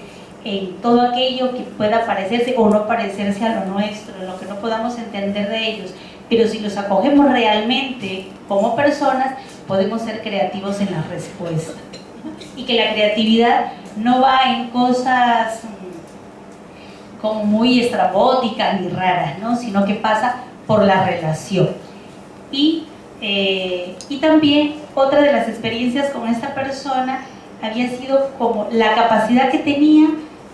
en todo aquello que pueda parecerse o no parecerse a lo nuestro, en lo que no podamos entender de ellos, pero si los acogemos realmente como personas, podemos ser creativos en la respuesta. Y que la creatividad no va en cosas como muy estrambóticas ni raras, ¿no? Sino que pasa por la relación. Y también otra de las experiencias con esta persona había sido como la capacidad que tenía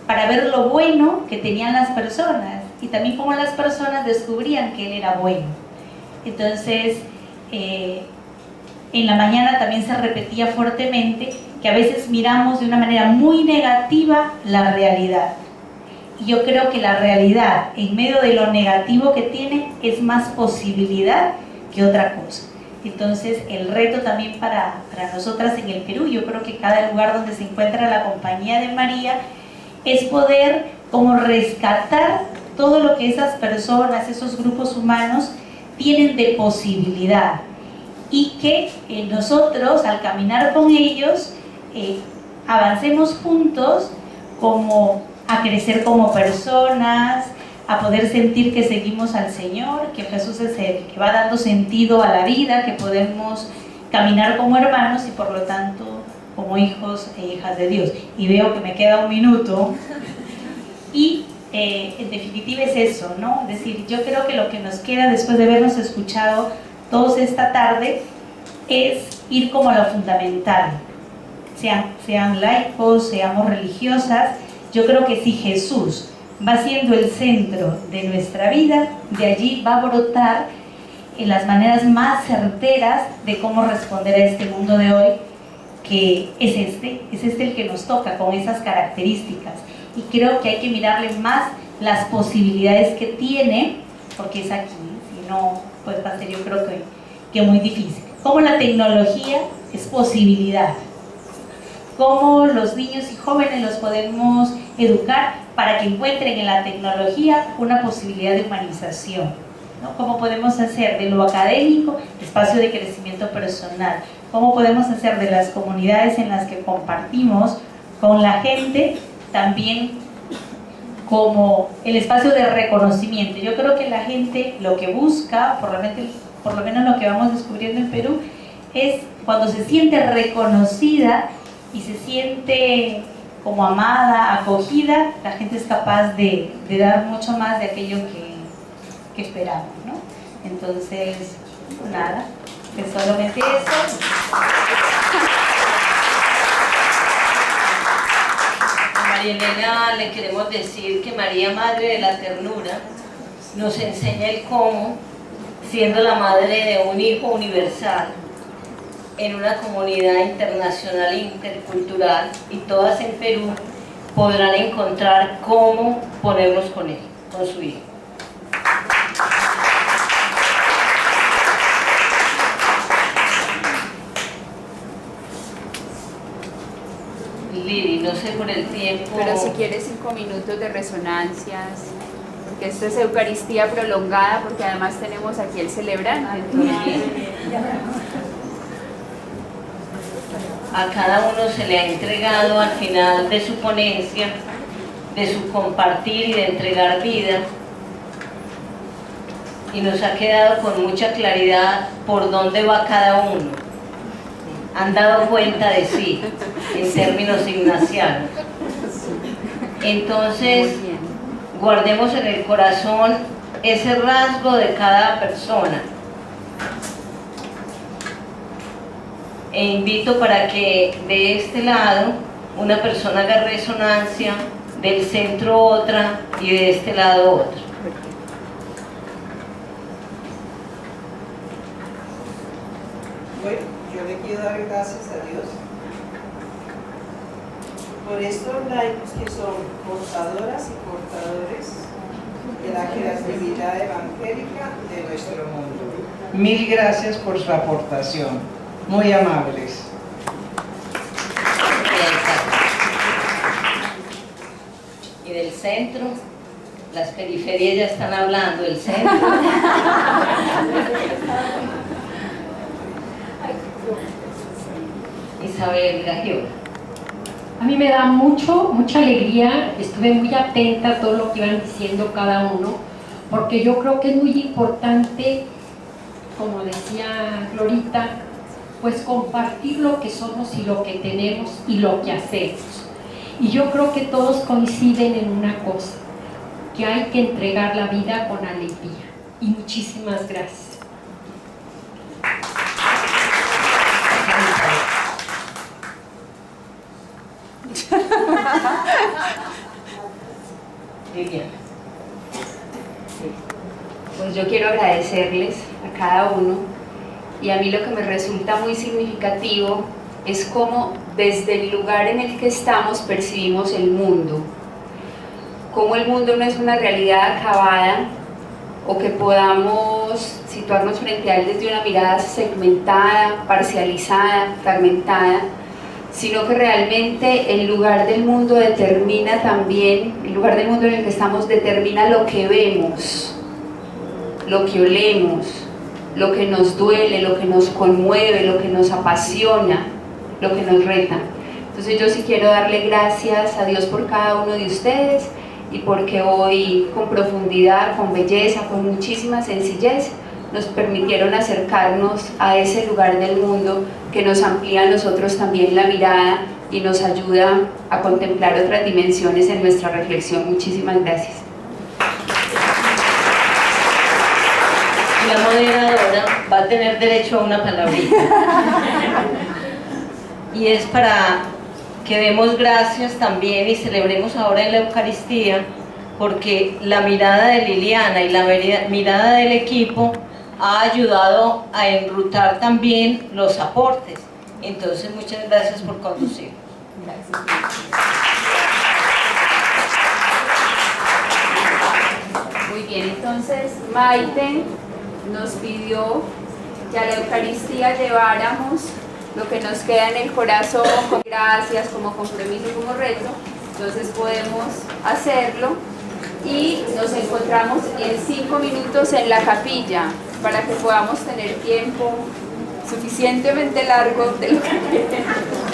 para ver lo bueno que tenían las personas y también cómo las personas descubrían que él era bueno. Entonces, en la mañana también se repetía fuertemente que a veces miramos de una manera muy negativa la realidad. Y yo creo que la realidad, en medio de lo negativo que tiene, es más posibilidad que otra cosa. Entonces, el reto también para nosotras en el Perú, yo creo que cada lugar donde se encuentra la Compañía de María, es poder como rescatar todo lo que esas personas, esos grupos humanos, tienen de posibilidad y que nosotros al caminar con ellos avancemos juntos como a crecer como personas, a poder sentir que seguimos al Señor, que Jesús es el que va dando sentido a la vida, que podemos caminar como hermanos y por lo tanto como hijos e hijas de Dios. Y veo que me queda un minuto y en definitiva es eso, ¿no? Es decir, yo creo que lo que nos queda después de habernos escuchado todos esta tarde es ir como a lo fundamental. Sean laicos, seamos religiosas. Yo creo que si Jesús va siendo el centro de nuestra vida, de allí va a brotar en las maneras más certeras de cómo responder a este mundo de hoy, que es este el que nos toca con esas características. Y creo que hay que mirarle más las posibilidades que tiene, porque es aquí, si no, pues va a ser yo creo que muy difícil. Cómo la tecnología es posibilidad, cómo los niños y jóvenes los podemos educar para que encuentren en la tecnología una posibilidad de humanización, ¿no? Cómo podemos hacer de lo académico espacio de crecimiento personal, cómo podemos hacer de las comunidades en las que compartimos con la gente también como el espacio de reconocimiento. Yo creo que la gente lo que busca, por lo menos lo que vamos descubriendo en Perú, es cuando se siente reconocida y se siente como amada, acogida, la gente es capaz de dar mucho más de aquello que esperamos, ¿no? Entonces, nada, es solamente eso. A María Elena le queremos decir que María, Madre de la Ternura, nos enseña el cómo, siendo la madre de un hijo universal, en una comunidad internacional e intercultural, y todas en Perú, podrán encontrar cómo ponernos con él, con su hijo. Lili, no sé por el tiempo... Pero si quieres 5 minutos de resonancias, porque esto es Eucaristía prolongada, porque además tenemos aquí el celebrante. Entonces... A cada uno se le ha entregado al final de su ponencia, de su compartir y de entregar vida, y nos ha quedado con mucha claridad por dónde va cada uno. Han dado cuenta de sí, en términos ignacianos. Entonces, guardemos en el corazón ese rasgo de cada persona. E invito para que de este lado una persona haga resonancia, del centro otra y de este lado otra. Bueno, yo le quiero dar gracias a Dios por estos laicos que son portadoras y portadores de la creatividad evangélica de nuestro mundo. Mil gracias por su aportación. Muy amables. Y del centro, las periferias ya están hablando, el centro. Isabel Gagiola. A mí me da mucha alegría, estuve muy atenta a todo lo que iban diciendo cada uno, porque yo creo que es muy importante, como decía Glorita, pues compartir lo que somos y lo que tenemos y lo que hacemos. Y yo creo que todos coinciden en una cosa, que hay que entregar la vida con alegría. Y muchísimas gracias. Liliana. Pues yo quiero agradecerles a cada uno, y a mí lo que me resulta muy significativo es cómo desde el lugar en el que estamos percibimos el mundo, cómo el mundo no es una realidad acabada o que podamos situarnos frente a él desde una mirada segmentada, parcializada, fragmentada, sino que realmente el lugar del mundo determina también, el lugar del mundo en el que estamos determina lo que vemos, lo que olemos, lo que nos duele, lo que nos conmueve, lo que nos apasiona, lo que nos reta. Entonces yo sí quiero darle gracias a Dios por cada uno de ustedes y porque hoy con profundidad, con belleza, con muchísima sencillez nos permitieron acercarnos a ese lugar del mundo que nos amplía a nosotros también la mirada y nos ayuda a contemplar otras dimensiones en nuestra reflexión. Muchísimas gracias. La moderadora va a tener derecho a una palabrita. Y es para que demos gracias también y celebremos ahora en la Eucaristía, porque la mirada de Liliana y la mirada del equipo ha ayudado a enrutar también los aportes. Entonces, muchas gracias por conducir. Gracias. Muy bien, entonces Maite nos pidió que a la Eucaristía lleváramos lo que nos queda en el corazón, con gracias, como compromiso, como reto. Entonces podemos hacerlo y nos encontramos en 5 minutos en la capilla para que podamos tener tiempo suficientemente largo de lo que queremos.